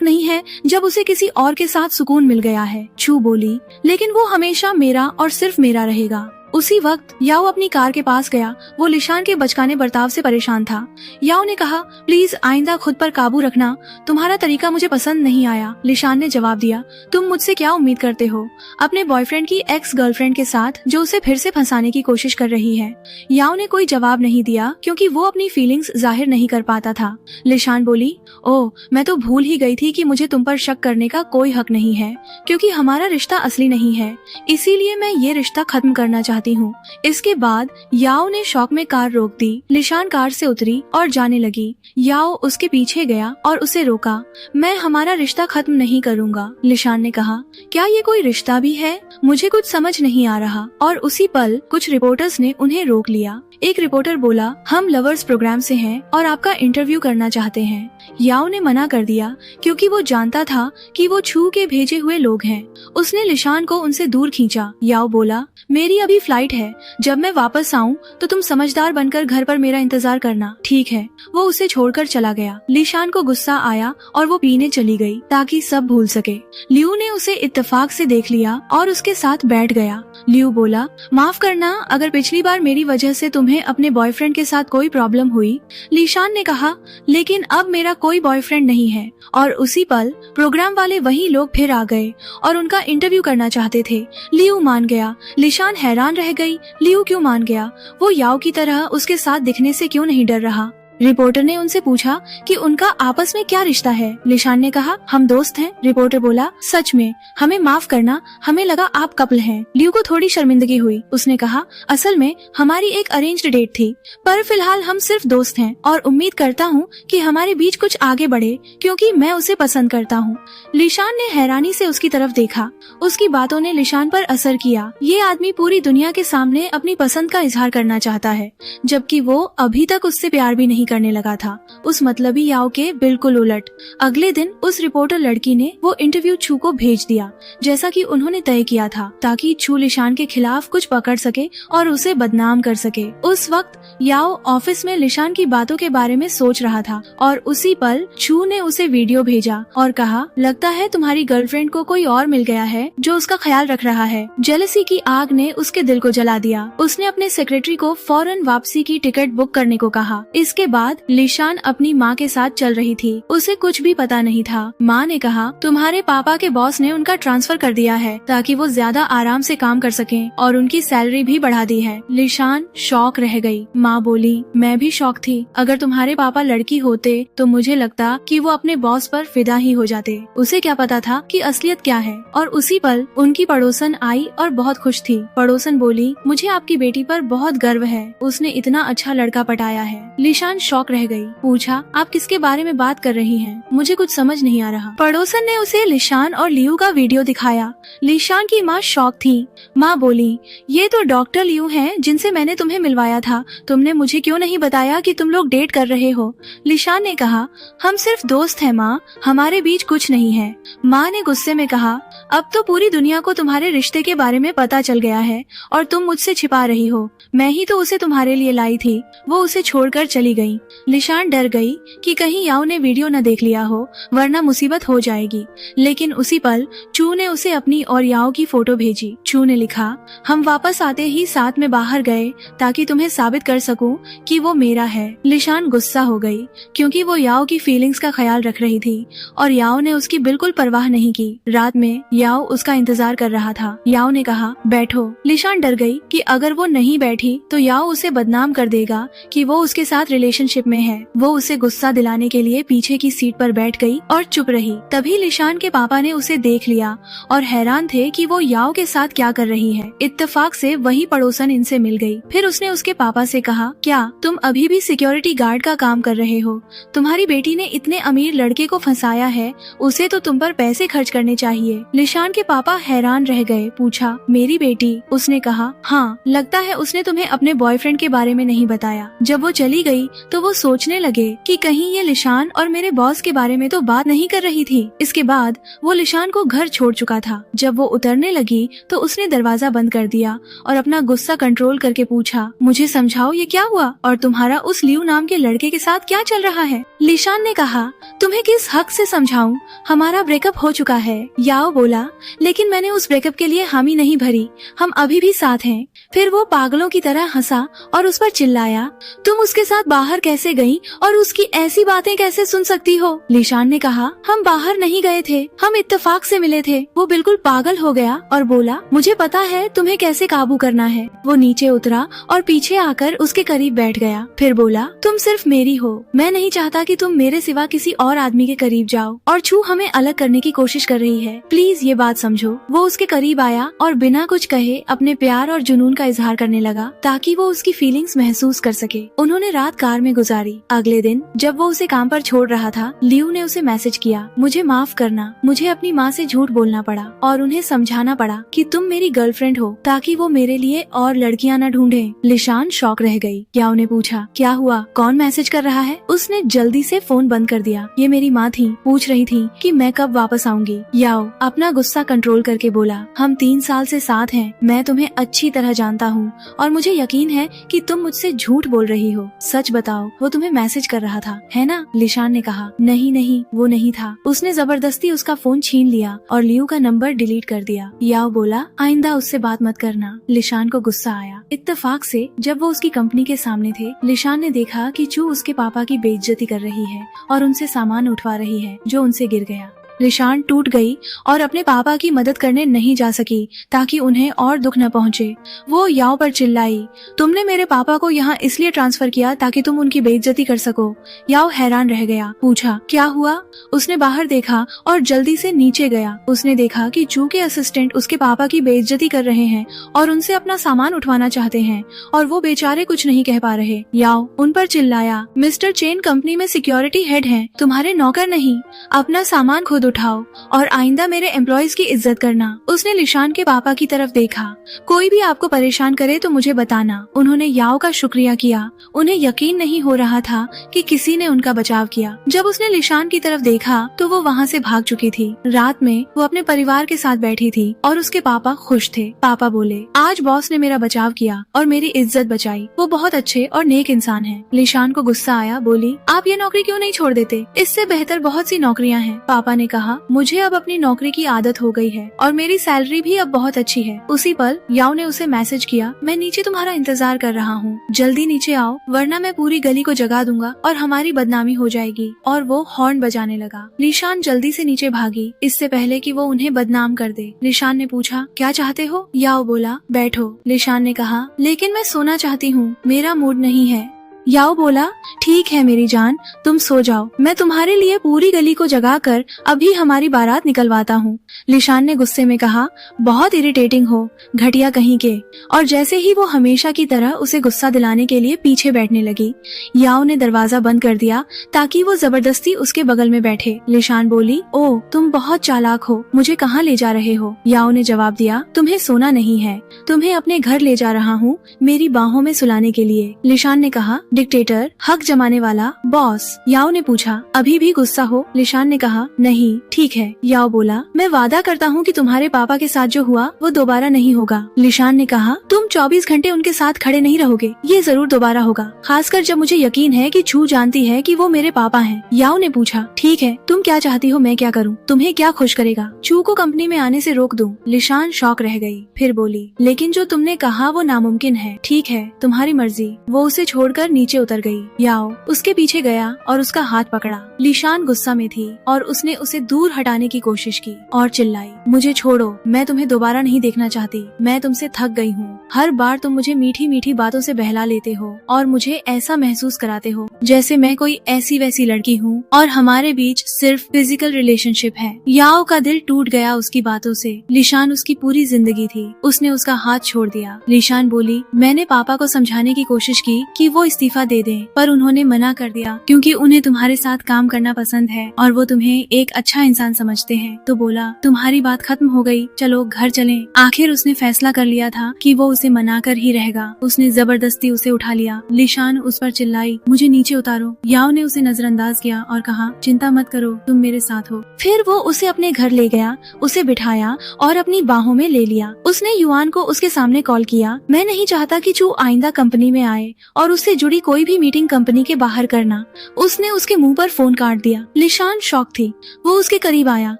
Speaker 1: नहीं है जब उसे किसी और के साथ सुकून मिल गया है। छू बोली, लेकिन वो हमेशा मेरा और सिर्फ मेरा रहेगा। उसी वक्त याओ अपनी कार के पास गया। वो लिशान के बचकाने बर्ताव से परेशान था। याओ ने कहा, प्लीज आइंदा खुद पर काबू रखना, तुम्हारा तरीका मुझे पसंद नहीं आया। लिशान ने जवाब दिया, तुम मुझसे क्या उम्मीद करते हो? अपने बॉयफ्रेंड की एक्स गर्लफ्रेंड के साथ जो उसे फिर से फंसाने की कोशिश कर रही है। याओ ने कोई जवाब नहीं दिया क्योंकि वो अपनी फीलिंग्स जाहिर नहीं कर पाता था। लिशान बोली, ओह, मैं तो भूल ही गई थी कि मुझे तुम पर शक करने का कोई हक नहीं है क्योंकि हमारा रिश्ता असली नहीं है, इसीलिए मैं ये रिश्ता खत्म करना चाहती हूँ। इसके बाद याओ ने शौक में कार रोक दी। लिशान कार से उतरी और जाने लगी। याओ उसके पीछे गया और उसे रोका। मैं हमारा रिश्ता खत्म नहीं करूँगा। लिशान ने कहा, क्या ये कोई रिश्ता भी है? मुझे कुछ समझ नहीं आ रहा। और उसी पल कुछ रिपोर्टर्स ने उन्हें रोक लिया। एक रिपोर्टर बोला, हम लवर्स प्रोग्राम से हैं और आपका इंटरव्यू करना चाहते हैं। याओ ने मना कर दिया क्योंकि वो जानता था कि वो छू के भेजे हुए लोग हैं। उसने लिशान को उनसे दूर खींचा। याओ बोला, मेरी अभी फ्लाइट है, जब मैं वापस आऊँ तो तुम समझदार बनकर घर पर मेरा इंतजार करना, ठीक है? वो उसे छोड़कर चला गया। लिशान को गुस्सा आया और वो पीने चली गई ताकि सब भूल सके। लियू ने उसे इत्तेफाक से देख लिया और उसके साथ बैठ गया। लियू बोला, माफ करना अगर पिछली बार मेरी वजह से तुम्हें अपने बॉयफ्रेंड के साथ कोई प्रॉब्लम हुई। लिशान ने कहा, लेकिन अब मेरा कोई बॉयफ्रेंड नहीं है। और उसी पल प्रोग्राम वाले वही लोग फिर आ गए और उनका इंटरव्यू करना चाहते थे। लियू मान गया। लिशान हैरान रह गई, लियू क्यों मान गया? वो याओ की तरह उसके साथ दिखने से क्यों नहीं डर रहा? रिपोर्टर ने उनसे पूछा कि उनका आपस में क्या रिश्ता है। लिशान ने कहा, हम दोस्त हैं। रिपोर्टर बोला, सच में? हमें माफ करना, हमें लगा आप कपल हैं। लियू को थोड़ी शर्मिंदगी हुई। उसने कहा, असल में हमारी एक अरेंज्ड डेट थी, पर फिलहाल हम सिर्फ दोस्त हैं और उम्मीद करता हूँ कि हमारे बीच कुछ आगे बढ़े क्योंकि मैं उसे पसंद करता हूँ। लिशान ने हैरानी से उसकी तरफ देखा। उसकी बातों ने लिशान पर असर किया। ये आदमी पूरी दुनिया के सामने अपनी पसंद का इजहार करना चाहता है, जबकि वो अभी तक उससे प्यार भी नहीं करने लगा था। उस मतलबी याओ के बिल्कुल उलट। अगले दिन उस रिपोर्टर लड़की ने वो इंटरव्यू छू को भेज दिया जैसा कि उन्होंने तय किया था, ताकि छू लिशान के खिलाफ कुछ पकड़ सके और उसे बदनाम कर सके। उस वक्त याओ ऑफिस में लिशान की बातों के बारे में सोच रहा था और उसी पल छू ने उसे वीडियो भेजा और कहा, लगता है तुम्हारी गर्लफ्रेंड को कोई और मिल गया है जो उसका ख्याल रख रहा है। जेलसी की आग ने उसके दिल को जला दिया। उसने अपने सेक्रेटरी को फौरन वापसी की टिकट बुक करने को कहा। इसके बाद लिशान अपनी माँ के साथ चल रही थी। उसे कुछ भी पता नहीं था। माँ ने कहा, तुम्हारे पापा के बॉस ने उनका ट्रांसफर कर दिया है ताकि वो ज्यादा आराम से काम कर सकें और उनकी सैलरी भी बढ़ा दी है। लिशान शॉक रह गई। माँ बोली, मैं भी शॉक थी। अगर तुम्हारे पापा लड़की होते तो मुझे लगता कि वो अपने बॉस पर फिदा ही हो जाते। उसे क्या पता था कि असलियत क्या है। और उसी पल उनकी पड़ोसन आई और बहुत खुश थी। पड़ोसन बोली, मुझे आपकी बेटी पर बहुत गर्व है, उसने इतना अच्छा लड़का पटाया है। लिशान शॉक रह गई। पूछा, आप किसके बारे में बात कर रही हैं? मुझे कुछ समझ नहीं आ रहा। पड़ोसन ने उसे लिशान और लियू का वीडियो दिखाया। लिशान की माँ शॉक थी। माँ बोली, ये तो डॉक्टर लियू हैं जिनसे मैंने तुम्हें मिलवाया था। तुमने मुझे क्यों नहीं बताया कि तुम लोग डेट कर रहे हो? लिशान ने कहा, हम सिर्फ दोस्त हैं माँ, हमारे बीच कुछ नहीं है। माँ ने गुस्से में कहा, अब तो पूरी दुनिया को तुम्हारे रिश्ते के बारे में पता चल गया है और तुम मुझसे छिपा रही हो। मैं ही तो उसे तुम्हारे लिए लाई थी। वो उसे छोड़कर चली गई। लिशान डर गई कि कहीं याओ ने वीडियो न देख लिया हो, वरना मुसीबत हो जाएगी। लेकिन उसी पल चू ने उसे अपनी और याओ की फोटो भेजी। चू ने लिखा, हम वापस आते ही साथ में बाहर गए ताकि तुम्हें साबित कर सकूं कि वो मेरा है। लिशान गुस्सा हो गई क्योंकि वो याओ की फीलिंग्स का ख्याल रख रही थी और याओ ने उसकी बिल्कुल परवाह नहीं की। रात में याओ उसका इंतजार कर रहा था। याओ ने कहा, बैठो। लिशान डर गई कि अगर वो नहीं बैठी तो याओ उसे बदनाम कर देगा कि वो उसके साथ रिलेशन रिलेशनशिप में है। वो उसे गुस्सा दिलाने के लिए पीछे की सीट पर बैठ गई और चुप रही। तभी लिशान के पापा ने उसे देख लिया और हैरान थे कि वो याओ के साथ क्या कर रही है। इत्तेफाक से वही पड़ोसन इनसे मिल गई। फिर उसने उसके पापा से कहा, क्या तुम अभी भी सिक्योरिटी गार्ड का काम कर रहे हो? तुम्हारी बेटी ने इतने अमीर लड़के को फंसाया है, उसे तो तुम पर पैसे खर्च करने चाहिए। लिशान के पापा हैरान रह गए। पूछा, मेरी बेटी? उसने कहा, हाँ, लगता है उसने तुम्हें अपने बॉयफ्रेंड के बारे में नहीं बताया। जब वो चली गई तो वो सोचने लगे कि कहीं ये लिशान और मेरे बॉस के बारे में तो बात नहीं कर रही थी। इसके बाद वो लिशान को घर छोड़ चुका था। जब वो उतरने लगी तो उसने दरवाजा बंद कर दिया और अपना गुस्सा कंट्रोल करके पूछा, मुझे समझाओ ये क्या हुआ और तुम्हारा उस लियू नाम के लड़के के साथ क्या चल रहा है? लिशान ने कहा, तुम्हें किस हक से समझाऊं? हमारा ब्रेकअप हो चुका है। याओ बोला, लेकिन मैंने उस ब्रेकअप के लिए हामी नहीं भरी, हम अभी भी साथ हैं। फिर वो पागलों की तरह हंसा और उस पर चिल्लाया, तुम उसके साथ बाहर कैसे गई और उसकी ऐसी बातें कैसे सुन सकती हो? लिशान ने कहा, हम बाहर नहीं गए थे, हम इत्तेफाक से मिले थे। वो बिल्कुल पागल हो गया और बोला, मुझे पता है तुम्हें कैसे काबू करना है। वो नीचे उतरा और पीछे आकर उसके करीब बैठ गया। फिर बोला, तुम सिर्फ मेरी हो, मैं नहीं चाहता कि तुम मेरे सिवा किसी और आदमी के करीब जाओ और छू हमें अलग करने की कोशिश कर रही है, प्लीज ये बात समझो। वो उसके करीब आया और बिना कुछ कहे अपने प्यार और जुनून का इजहार करने लगा ताकि वो उसकी फीलिंग्स महसूस कर सके। उन्होंने रात कार में गुजारी। अगले दिन जब वो उसे काम पर छोड़ रहा था, लियू ने उसे मैसेज किया, मुझे माफ करना, मुझे अपनी माँ से झूठ बोलना पड़ा और उन्हें समझाना पड़ा कि तुम मेरी गर्लफ्रेंड हो ताकि वो मेरे लिए और लड़कियां न ढूंढे। लिशान शॉक रह गई। याओ ने पूछा, क्या हुआ, कौन मैसेज कर रहा है? उसने जल्दी से फोन बंद कर दिया। ये मेरी माँ थी, पूछ रही थी कि मैं कब वापस आऊंगी। याओ अपना गुस्सा कंट्रोल करके बोला, हम 3 साल से साथ हैं, मैं तुम्हें अच्छी तरह जानता हूँ और मुझे यकीन है कि तुम मुझसे झूठ बोल रही हो। सच बताओ, वो तुम्हें मैसेज कर रहा था, है ना? लिशान ने कहा, नहीं नहीं, वो नहीं था। उसने जबरदस्ती उसका फोन छीन लिया और लियू का नंबर डिलीट कर दिया। याओ बोला, आइंदा उससे बात मत करना। लिशान को गुस्सा आया। इत्तेफाक से जब वो उसकी कंपनी के सामने थे, लिशान ने देखा कि चू उसके पापा की बेइज्जती कर रही है और उनसे सामान उठवा रही है जो उनसे गिर गया। लिशान टूट गई और अपने पापा की मदद करने नहीं जा सकी ताकि उन्हें और दुख न पहुंचे। वो याओ पर चिल्लाई, तुमने मेरे पापा को यहाँ इसलिए ट्रांसफर किया ताकि तुम उनकी बेइज्जती कर सको। याओ हैरान रह गया। पूछा, क्या हुआ? उसने बाहर देखा और जल्दी से नीचे गया। उसने देखा कि चू के असिस्टेंट उसके पापा की बेइज्जती कर रहे हैं और उनसे अपना सामान उठवाना चाहते हैं और वो बेचारे कुछ नहीं कह पा रहे। याओ उन पर चिल्लाया, मिस्टर चेन कंपनी में सिक्योरिटी हेड हैं, तुम्हारे नौकर नहीं। अपना सामान खुद उठाओ और आइंदा मेरे एम्प्लॉयज की इज्जत करना। उसने लिशान के पापा की तरफ देखा। कोई भी आपको परेशान करे तो मुझे बताना। उन्होंने याओ का शुक्रिया किया। उन्हें यकीन नहीं हो रहा था कि किसी ने उनका बचाव किया। जब उसने लिशान की तरफ देखा तो वो वहाँ से भाग चुकी थी। रात में वो अपने परिवार के साथ बैठी थी और उसके पापा खुश थे। पापा बोले, आज बॉस ने मेरा बचाव किया और मेरी इज्जत बचाई। वो बहुत अच्छे और नेक इंसान है। लिशान को गुस्सा आया। बोली, आप ये नौकरी क्यों नहीं छोड़ देते? इससे बेहतर बहुत सी नौकरियाँ हैं। पापा ने कहा, मुझे अब अपनी नौकरी की आदत हो गई है और मेरी सैलरी भी अब बहुत अच्छी है। उसी पल याओ ने उसे मैसेज किया, मैं नीचे तुम्हारा इंतजार कर रहा हूँ, जल्दी नीचे आओ वरना मैं पूरी गली को जगा दूंगा और हमारी बदनामी हो जाएगी। और वो हॉर्न बजाने लगा। लिशान जल्दी से नीचे भागी, इससे पहले कि वो उन्हें बदनाम कर दे। लिशान ने पूछा, क्या चाहते हो? याओ बोला, बैठो। लिशान ने कहा, लेकिन मैं सोना चाहती हूँ, मेरा मूड नहीं है। याओ बोला, ठीक है मेरी जान, तुम सो जाओ, मैं तुम्हारे लिए पूरी गली को जगाकर अभी हमारी बारात निकलवाता हूँ। लिशान ने गुस्से में कहा, बहुत इरिटेटिंग हो, घटिया कहीं के। और जैसे ही वो हमेशा की तरह उसे गुस्सा दिलाने के लिए पीछे बैठने लगी, याओ ने दरवाजा बंद कर दिया ताकि वो जबरदस्ती उसके बगल में बैठे। लिशान बोली, ओ तुम बहुत चालाक हो, मुझे कहाँ ले जा रहे हो? याओ ने जवाब दिया, तुम्हें सोना नहीं है, तुम्हें अपने घर ले जा रहा हूँ, मेरी बाहों में सुलाने के लिए। लिशान ने कहा, डिक्टेटर, हक जमाने वाला, बॉस। याओ ने पूछा, अभी भी गुस्सा हो? लिशान ने कहा, नहीं, ठीक है। याओ बोला, मैं वादा करता हूँ कि तुम्हारे पापा के साथ जो हुआ वो दोबारा नहीं होगा। लिशान ने कहा, तुम 24 घंटे उनके साथ खड़े नहीं रहोगे, ये जरूर दोबारा होगा, खासकर जब मुझे यकीन है कि छू जानती है कि वो मेरे पापा हैं। याओ ने पूछा, ठीक है, तुम क्या चाहती हो मैं क्या करूँ? तुम्हें क्या खुश करेगा? छू को कंपनी में आने से रोक दूं? लिशान शॉक रह गई। फिर बोली, लेकिन जो तुमने कहा वो नामुमकिन है। ठीक है, तुम्हारी मर्जी। वो उसे छोड़कर नीचे उतर गई। याओ उसके पीछे गया और उसका हाथ पकड़ा। लिशान गुस्सा में थी और उसने उसे दूर हटाने की कोशिश की और चिल्लाई, मुझे छोड़ो, मैं तुम्हें दोबारा नहीं देखना चाहती। मैं तुमसे थक गई हूँ। हर बार तुम मुझे मीठी मीठी बातों से बहला लेते हो और मुझे ऐसा महसूस कराते हो जैसे मैं कोई ऐसी वैसी लड़की हूँ और हमारे बीच सिर्फ फिजिकल रिलेशनशिप है। याओ का दिल टूट गया उसकी बातों से। लिशान उसकी पूरी जिंदगी थी। उसने उसका हाथ छोड़ दिया। लिशान बोली, मैंने पापा को समझाने की कोशिश की कि वो इस्तीफा दे दें, पर उन्होंने मना कर दिया क्योंकि उन्हें तुम्हारे साथ काम करना पसंद है और वो तुम्हें एक अच्छा इंसान समझते हैं। तो बोला, तुम्हारी बात खत्म हो गई, चलो घर चलें। आखिर उसने फैसला कर लिया था कि वो उसे मना कर ही रहेगा। उसने जबरदस्ती उसे उठा लिया। लिशान उस पर चिल्लाई, मुझे नीचे उतारो। याओ ने उसे नजरअंदाज किया और कहा, चिंता मत करो, तुम मेरे साथ हो। फिर वो उसे अपने घर ले गया, उसे बिठाया और अपनी बाहों में ले लिया। उसने युआन को उसके सामने कॉल किया, मैं नहीं चाहता कि चू आइंदा कंपनी में आए और उससे जुड़ी कोई भी मीटिंग कंपनी के बाहर करना। उसने उसके मुंह पर फोन काट दिया। लिशान शॉक थी। वो उसके करीब आया,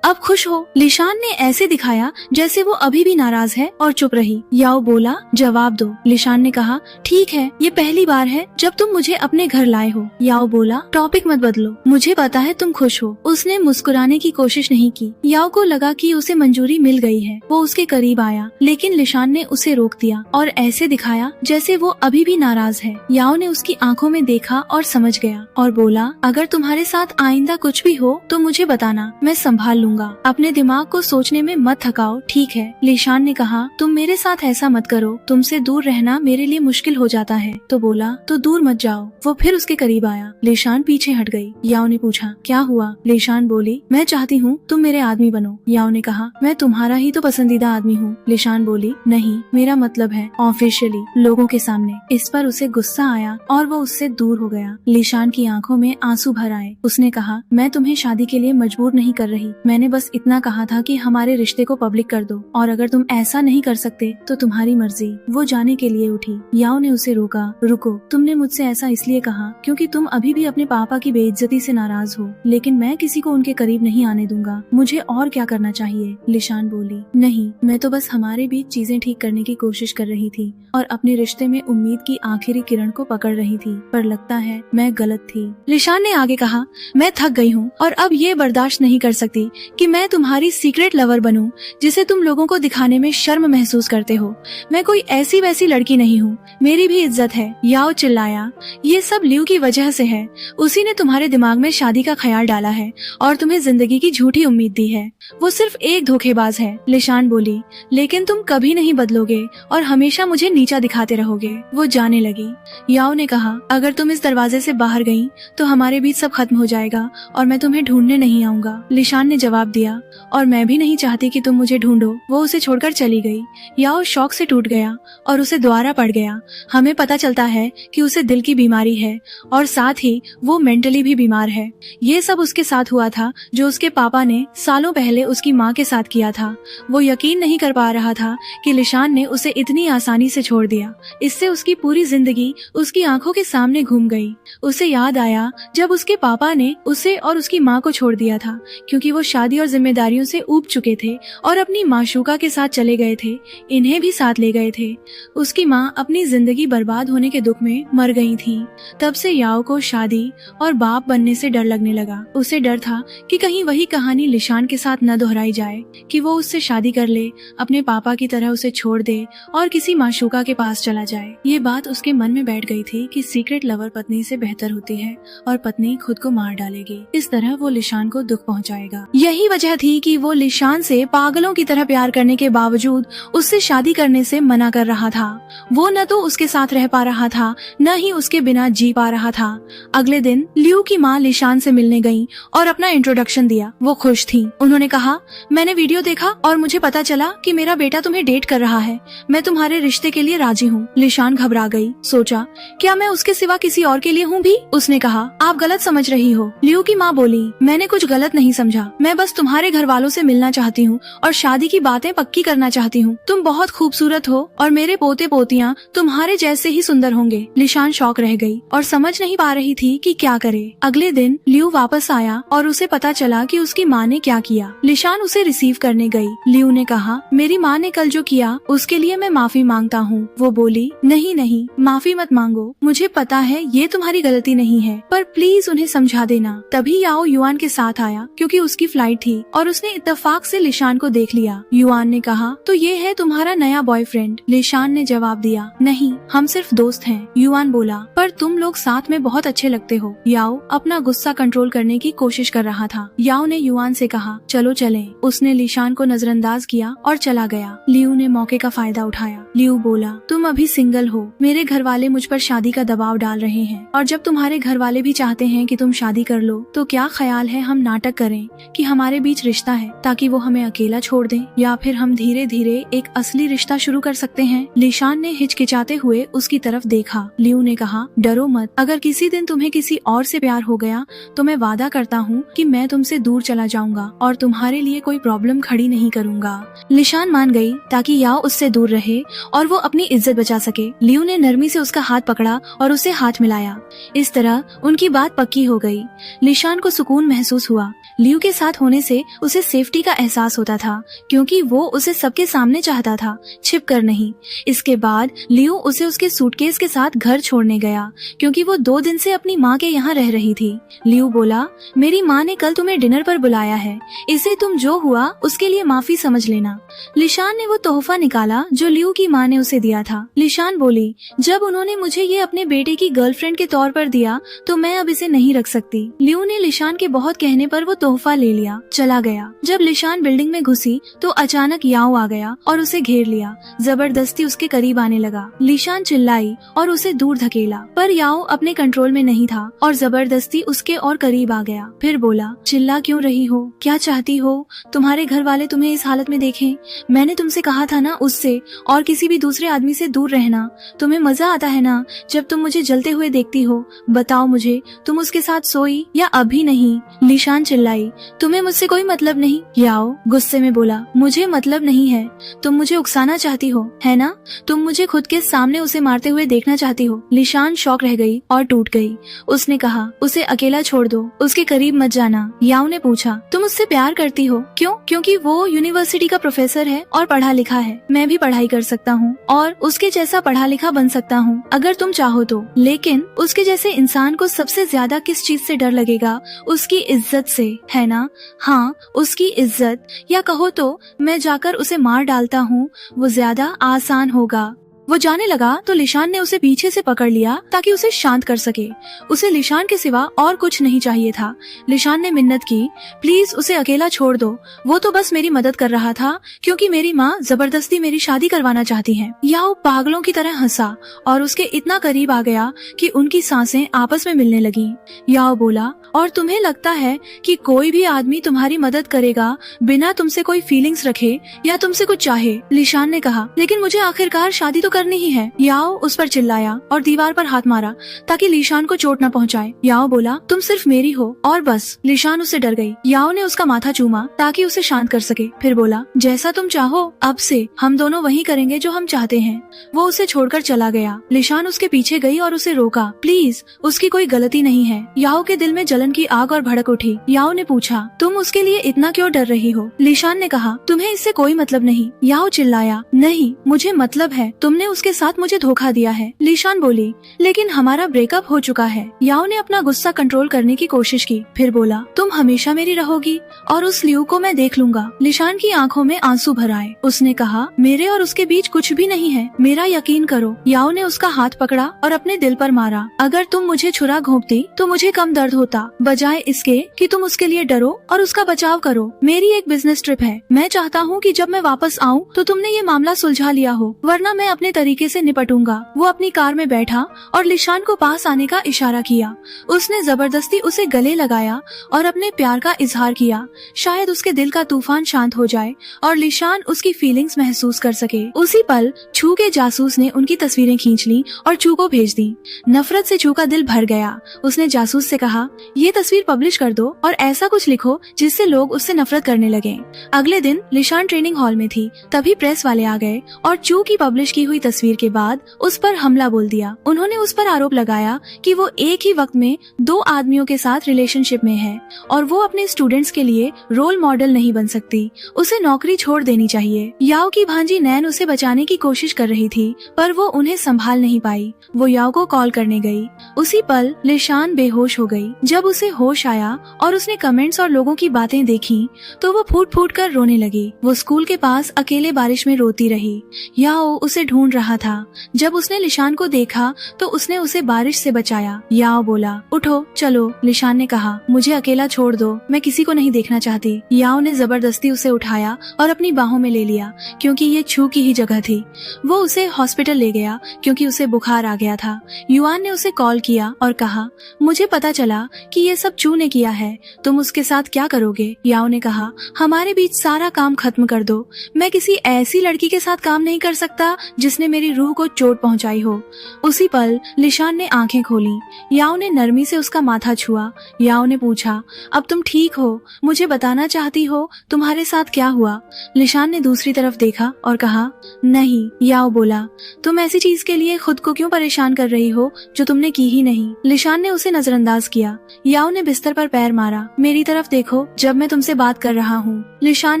Speaker 1: अब खुश हो? लिशान ने ऐसे दिखाया जैसे वो अभी भी नाराज है और चुप रही। याओ बोला, जवाब दो। लिशान ने कहा, ठीक है, ये पहली बार है जब तुम मुझे अपने घर लाए हो। याओ बोला, टॉपिक मत बदलो, मुझे पता है तुम खुश हो। उसने मुस्कुराने की कोशिश नहीं की। याओ को लगा कि उसे मंजूरी मिल गई है। वो उसके करीब आया, लेकिन लिशान ने उसे रोक दिया और ऐसे दिखाया जैसे वो अभी भी नाराज है। याओ ने उसकी आंखों में देखा और समझ गया और बोला, अगर तुम्हारे साथ आइंदा कुछ भी हो तो मुझे बताना, मैं संभाल लूंगा। अपने दिमाग को सोचने में मत थकाओ, ठीक है? लिशान ने कहा, तुम मेरे साथ ऐसा मत करो, तुमसे दूर रहना मेरे लिए मुश्किल हो जाता है। तो बोला, तो दूर मत जाओ। वो फिर उसके करीब आया। लिशान पीछे हट गई। याओ ने पूछा, क्या हुआ? लिशान बोली, मैं चाहती हूँ तुम मेरे आदमी बनो। याओ ने कहा, मैं तुम्हारा ही तो पसंदीदा आदमी हूँ। लिशान बोली, नहीं, मेरा मतलब है ऑफिशियली, लोगों के सामने। इस पर उसे गुस्सा आया और वो उससे दूर हो गया। लिशान की आंखों में आंसू भर आए। उसने कहा, मैं तुम्हें शादी के लिए मजबूर नहीं कर रही, मैंने बस इतना कहा था कि हमारे रिश्ते को पब्लिक कर दो और अगर तुम ऐसा नहीं कर सकते तो तुम्हारी मर्जी। वो जाने के लिए उठी। याओ ने उसे रोका, रुको, तुमने मुझसे ऐसा इसलिए कहा क्योंकि तुम अभी भी अपने पापा की बेइज्जती से नाराज हो, लेकिन मैं किसी को उनके करीब नहीं आने दूंगा। मुझे और क्या करना चाहिए? लिशान बोली, नहीं, मैं तो बस हमारे बीच चीजें ठीक करने की कोशिश कर रही थी और अपने रिश्ते में उम्मीद की आखिरी किरण को पकड़ रही थी, पर लगता है मैं गलत थी। लिशान ने आगे कहा, मैं थक गई हूँ और अब ये बर्दाश्त नहीं कर सकती कि मैं तुम्हारी सीक्रेट लवर बनूं जिसे तुम लोगों को दिखाने में शर्म महसूस करते हो। मैं कोई ऐसी वैसी लड़की नहीं हूँ, मेरी भी इज्जत है। याओ चिल्लाया, ये सब लियू की वजह से है। उसी ने तुम्हारे दिमाग में शादी का ख्याल डाला है और तुम्हें जिंदगी की झूठी उम्मीद दी है। वो सिर्फ एक धोखेबाज है। लिशान बोली, लेकिन तुम कभी नहीं बदलोगे और हमेशा मुझे नीचा दिखाते रहोगे। वो जाने लगी। याओ ने कहा, अगर तुम इस दरवाजे से बाहर गई तो हमारे बीच सब खत्म हो जाएगा और मैं तुम्हें ढूंढने नहीं आऊंगा। लिशान ने जवाब दिया, और मैं भी नहीं चाहती कि तुम मुझे ढूंढो। वो उसे छोड़कर चली गई। याओ शौक से टूट गया और उसे द्वारा पड़ गया। हमें पता चलता है कि उसे दिल की बीमारी है और साथ ही वो मेंटली भी बीमार है। ये सब उसके साथ हुआ था जो उसके पापा ने सालों पहले उसकी माँ के साथ किया था। वो यकीन नहीं कर पा रहा था कि लिशान ने उसे इतनी आसानी से छोड़ दिया। इससे उसकी पूरी जिंदगी उसकी आंखों के सामने घूम गई। उसे याद आया जब उसके पापा ने उसे और उसकी माँ को छोड़ दिया था क्योंकि वो शादी और जिम्मेदारियों से ऊब चुके थे और अपनी माशूका के साथ चले गए थे। इन्हें भी साथ ले गए थे। उसकी माँ अपनी जिंदगी बर्बाद होने के दुख में मर गई थी। तब से याओ को शादी और बाप बनने से डर लगने लगा। उसे डर था कि कहीं वही कहानी लिशान के साथ न दोहराई जाए कि वो उससे शादी कर ले, अपने पापा की तरह उसे छोड़ दे और किसी माशूका के पास चला जाए। ये बात उसके मन में बैठ गई थी कि सीक्रेट लवर पत्नी से बेहतर होती है और पत्नी खुद को मार डालेगी। इस तरह वो लिशान को दुख पहुंचाएगा। यही वजह थी कि वो लिशान से पागलों की तरह प्यार करने के बावजूद उससे शादी करने से मना कर रहा था। वो न तो उसके साथ रह पा रहा था, न ही उसके बिना जी पा रहा था। अगले दिन लियू की माँ लिशान से मिलने गई और अपना इंट्रोडक्शन दिया। वो खुश थी। उन्होंने कहा, मैंने वीडियो देखा और मुझे पता चला कि मेरा बेटा तुम्हें डेट कर रहा है। मैं तुम्हारे रिश्ते के लिए राजी हूँ। लिशान घबरा गई। सोचा, क्या मैं उसके सिवा किसी और के लिए हूँ भी? उसने कहा, आप गलत समझ रही हो। लियू की माँ बोली, मैंने कुछ गलत नहीं समझा। मैं बस तुम्हारे घर वालों से मिलना चाहती हूँ और शादी की बातें पक्की करना चाहती हूँ। तुम बहुत खूबसूरत हो और मेरे पोते पोतियाँ तुम्हारे जैसे ही सुंदर होंगे। लिशान शॉक रह गई और समझ नहीं पा रही थी कि क्या करे। अगले दिन लियू वापस आया और उसे पता चला कि उसकी माँ ने क्या किया। लिशान उसे रिसीव करने गई। लियू ने कहा, मेरी माँ ने कल जो किया उसके लिए मैं माफी मांगता हूँ। वो बोली, नहीं नहीं, माफी मत मांगो, मुझे पता है ये तुम्हारी गलती नहीं है, पर प्लीज उन्हें समझा देना। तभी याओ युआन के साथ आया क्योंकि उसकी फ्लाइट थी और उसने इत्तेफाक से लिशान को देख लिया। युआन ने कहा, तो ये है तुम्हारा नया बॉयफ्रेंड? लिशान ने जवाब दिया, नहीं, हम सिर्फ दोस्त हैं। युआन बोला, पर तुम लोग साथ में बहुत अच्छे लगते हो। याओ अपना गुस्सा कंट्रोल करने की कोशिश कर रहा था। याओ ने युआन से कहा, चलो चलें। उसने लिशान को नजरअंदाज किया और चला गया। लियू ने मौके का फायदा उठाया। लियू बोला, तुम अभी सिंगल हो, मेरे घर वाले मुझ पर शादी का दबाव डाल रहे हैं, और जब तुम्हारे घर वाले भी चाहते हैं कि तुम शादी कर लो, तो क्या ख्याल है हम नाटक करें कि हमारे बीच रिश्ता है ताकि वो हमें अकेला छोड़ दें, या फिर हम धीरे धीरे एक असली रिश्ता शुरू कर सकते हैं। लिशान ने हिचकिचाते हुए उसकी तरफ देखा। लियू ने कहा, डरो मत, अगर किसी दिन तुम्हें किसी और से प्यार हो गया तो मैं वादा करता हूँ कि मैं तुमसे दूर चला जाऊंगा और तुम्हारे लिए कोई प्रॉब्लम खड़ी नहीं करूंगा। लिशान मान गई ताकि याओ उससे दूर रहे और वो अपनी इज्जत बचा सके। लियू ने नरमी से उसका हाथ पकड़ा और उसे हाथ मिलाया। इस तरह उनकी बात पक्की हो गई। लिशान को सुकून महसूस हुआ। लियू के साथ होने से उसे सेफ्टी का एहसास होता था क्योंकि वो उसे सबके सामने चाहता था, छिप कर नहीं। इसके बाद लियू उसे उसके सूटकेस के साथ घर छोड़ने गया क्योंकि वो 2 दिन से अपनी माँ के यहाँ रह रही थी। लियू बोला, मेरी माँ ने कल तुम्हें डिनर पर बुलाया है, इसे तुम जो हुआ उसके लिए माफी समझ लेना। लिशान ने वो तोहफा निकाला जो लियू की माँ ने उसे दिया था। लिशान बोली, जब उन्होंने मुझे ये अपने बेटे की गर्लफ्रेंड के तौर पर दिया तो मैं अब इसे नहीं रख सकती। लियू ने लिशान के बहुत कहने पर वो तोहफा ले लिया, चला गया। जब लिशान बिल्डिंग में घुसी तो अचानक याओ आ गया और उसे घेर लिया, जबरदस्ती उसके करीब आने लगा। लिशान चिल्लाई और उसे दूर धकेला, पर याओ अपने कंट्रोल में नहीं था और जबरदस्ती उसके और करीब आ गया। फिर बोला, चिल्ला क्यों रही हो, क्या चाहती हो? तुम्हारे घर वाले तुम्हें इस हालत में देखें। मैंने तुमसे कहा था ना उससे और किसी भी दूसरे आदमी से दूर रहना। तुम्हें मजा आता है ना जब तुम मुझे जलते हुए देखती हो? बताओ मुझे, तुम उसके साथ सोई या अभी नहीं? लिशान चिल्लाई, तुम्हें मुझसे कोई मतलब नहीं। याओ गुस्से में बोला, मुझे मतलब नहीं है, तुम मुझे उकसाना चाहती हो, है ना? तुम मुझे खुद के सामने उसे मारते हुए देखना चाहती हो। लिशान शॉक रह गई और टूट गई। उसने कहा, उसे अकेला छोड़ दो, उसके करीब मत जाना। याओ ने पूछा, तुम उससे प्यार करती हो? क्यों? क्योंकि वो यूनिवर्सिटी का प्रोफेसर है और पढ़ा लिखा है। मैं भी पढ़ाई कर सकता हूँ और उसके जैसा पढ़ा लिखा बन सकता हूँ अगर तुम चाहो तो। लेकिन उसके जैसे इंसान को सबसे ज्यादा किस चीज से डर लगेगा? उसकी इज्जत से, है ना? हाँ, उसकी इज्जत, या कहो तो मैं जाकर उसे मार डालता हूँ, वो ज्यादा आसान होगा। वो जाने लगा तो लिशान ने उसे पीछे से पकड़ लिया ताकि उसे शांत कर सके। उसे लिशान के सिवा और कुछ नहीं चाहिए था। लिशान ने मिन्नत की, प्लीज उसे अकेला छोड़ दो, वो तो बस मेरी मदद कर रहा था क्योंकि मेरी माँ जबरदस्ती मेरी शादी करवाना चाहती है। याओ पागलों की तरह हंसा और उसके इतना करीब आ गया कि उनकी सांसें आपस में मिलने लगी। याओ बोला, और तुम्हें लगता है कि कोई भी आदमी तुम्हारी मदद करेगा बिना तुमसे कोई फीलिंग्स रखे या तुमसे कुछ चाहे? लिशान ने कहा, लेकिन मुझे आखिरकार शादी तो करनी ही है। याओ उस पर चिल्लाया और दीवार पर हाथ मारा ताकि लिशान को चोट न पहुंचाए। याओ बोला, तुम सिर्फ मेरी हो और बस। लिशान उससे डर गई। याओ ने उसका माथा चूमा ताकि उसे शांत कर सके। फिर बोला, जैसा तुम चाहो, अब से हम दोनों वही करेंगे जो हम चाहते हैं। वो उसे छोड़कर चला गया। लिशान उसके पीछे गई और उसे रोका, प्लीज, उसकी कोई गलती नहीं है। याओ के दिल में जलन की आग और भड़क उठी। याओ ने पूछा, तुम उसके लिए इतना क्यों डर रही हो? लिशान ने कहा, तुम्हें इससे कोई मतलब नहीं। याओ चिल्लाया, नहीं, मुझे मतलब है, तुमने उसके साथ मुझे धोखा दिया है। लिशान बोली, लेकिन हमारा ब्रेकअप हो चुका है। याओ ने अपना गुस्सा कंट्रोल करने की कोशिश की, फिर बोला, तुम हमेशा मेरी रहोगी और उस लियू को मैं देख लूंगा। लिशान की आंखों में आंसू भर आए। उसने कहा, मेरे और उसके बीच कुछ भी नहीं है, मेरा यकीन करो। याओ ने उसका हाथ पकड़ा और अपने दिल पर मारा। अगर तुम मुझे छुरा घोंपती तो मुझे कम दर्द होता, बजाय इसके कि तुम उसके लिए डरो और उसका बचाव करो। मेरी एक बिजनेस ट्रिप है, मैं चाहता हूँ कि जब मैं वापस आऊँ तो तुमने ये मामला सुलझा लिया हो, वरना मैं अपने तरीके से निपटूंगा। वो अपनी कार में बैठा और लिशान को पास आने का इशारा किया। उसने जबरदस्ती उसे गले लगाया और अपने प्यार का इजहार किया। शायद उसके दिल का तूफान शांत हो जाए और लिशान उसकी फीलिंग्स महसूस कर सके। उसी पल छू के जासूस ने उनकी तस्वीरें खींच ली और छू को भेज दी। नफरत से छू का दिल भर गया। उसने जासूस से कहा, ये तस्वीर पब्लिश कर दो और ऐसा कुछ लिखो जिससे लोग उससे नफरत करने लगे। अगले दिन लिशान ट्रेनिंग हॉल में थी, तभी प्रेस वाले आ गए और छू की पब्लिश की हुई तस्वीर के बाद उस पर हमला बोल दिया। उन्होंने उस पर आरोप लगाया कि वो एक ही वक्त में 2 आदमियों के साथ रिलेशनशिप में है और वो अपने स्टूडेंट्स के लिए रोल मॉडल नहीं बन सकती, उसे नौकरी छोड़ देनी चाहिए। याओ की भांजी नैन उसे बचाने की कोशिश कर रही थी, पर वो उन्हें संभाल नहीं पाई। वो याओ को कॉल करने गई। उसी पल लिशान बेहोश हो गई। जब उसे होश आया और उसने कमेंट्स और लोगों की बातें देखी तो वो फूट फूट कर रोने लगी। वो स्कूल के पास अकेले बारिश में रोती रही। याओ उसे ढूंढ रहा था। जब उसने लिशान को देखा तो उसने उसे बारिश से बचाया। याओ बोला, उठो चलो। लिशान ने कहा, मुझे अकेला छोड़ दो, मैं किसी को नहीं देखना चाहती। याओ ने जबरदस्ती उसे उठाया और अपनी बाहों में ले लिया क्योंकि ये छू की ही जगह थी। वो उसे हॉस्पिटल ले गया क्योंकि उसे बुखार आ गया था। युआन ने उसे कॉल किया और कहा, मुझे पता चला कि ये सब चू ने किया है, तुम उसके साथ क्या करोगे? याओ ने कहा, हमारे बीच सारा काम खत्म कर दो। मैं किसी ऐसी लड़की के साथ काम नहीं कर सकता जिसने मेरी रूह को चोट पहुंचाई हो। उसी पल लिशान ने आंखें खोली। याओ ने नरमी से उसका माथा छुआ। याओ ने पूछा, अब तुम ठीक हो? मुझे बताना चाहती हो तुम्हारे साथ क्या हुआ? लिशान ने दूसरी तरफ देखा और कहा, नहीं। याओ बोला, तुम ऐसी चीज के लिए खुद को क्यों परेशान कर रही हो जो तुमने की ही नहीं? लिशान ने उसे नजरअंदाज किया। याओ ने बिस्तर पर पैर मारा। मेरी तरफ देखो जब मैं तुमसे बात कर रहा हूँ। लिशान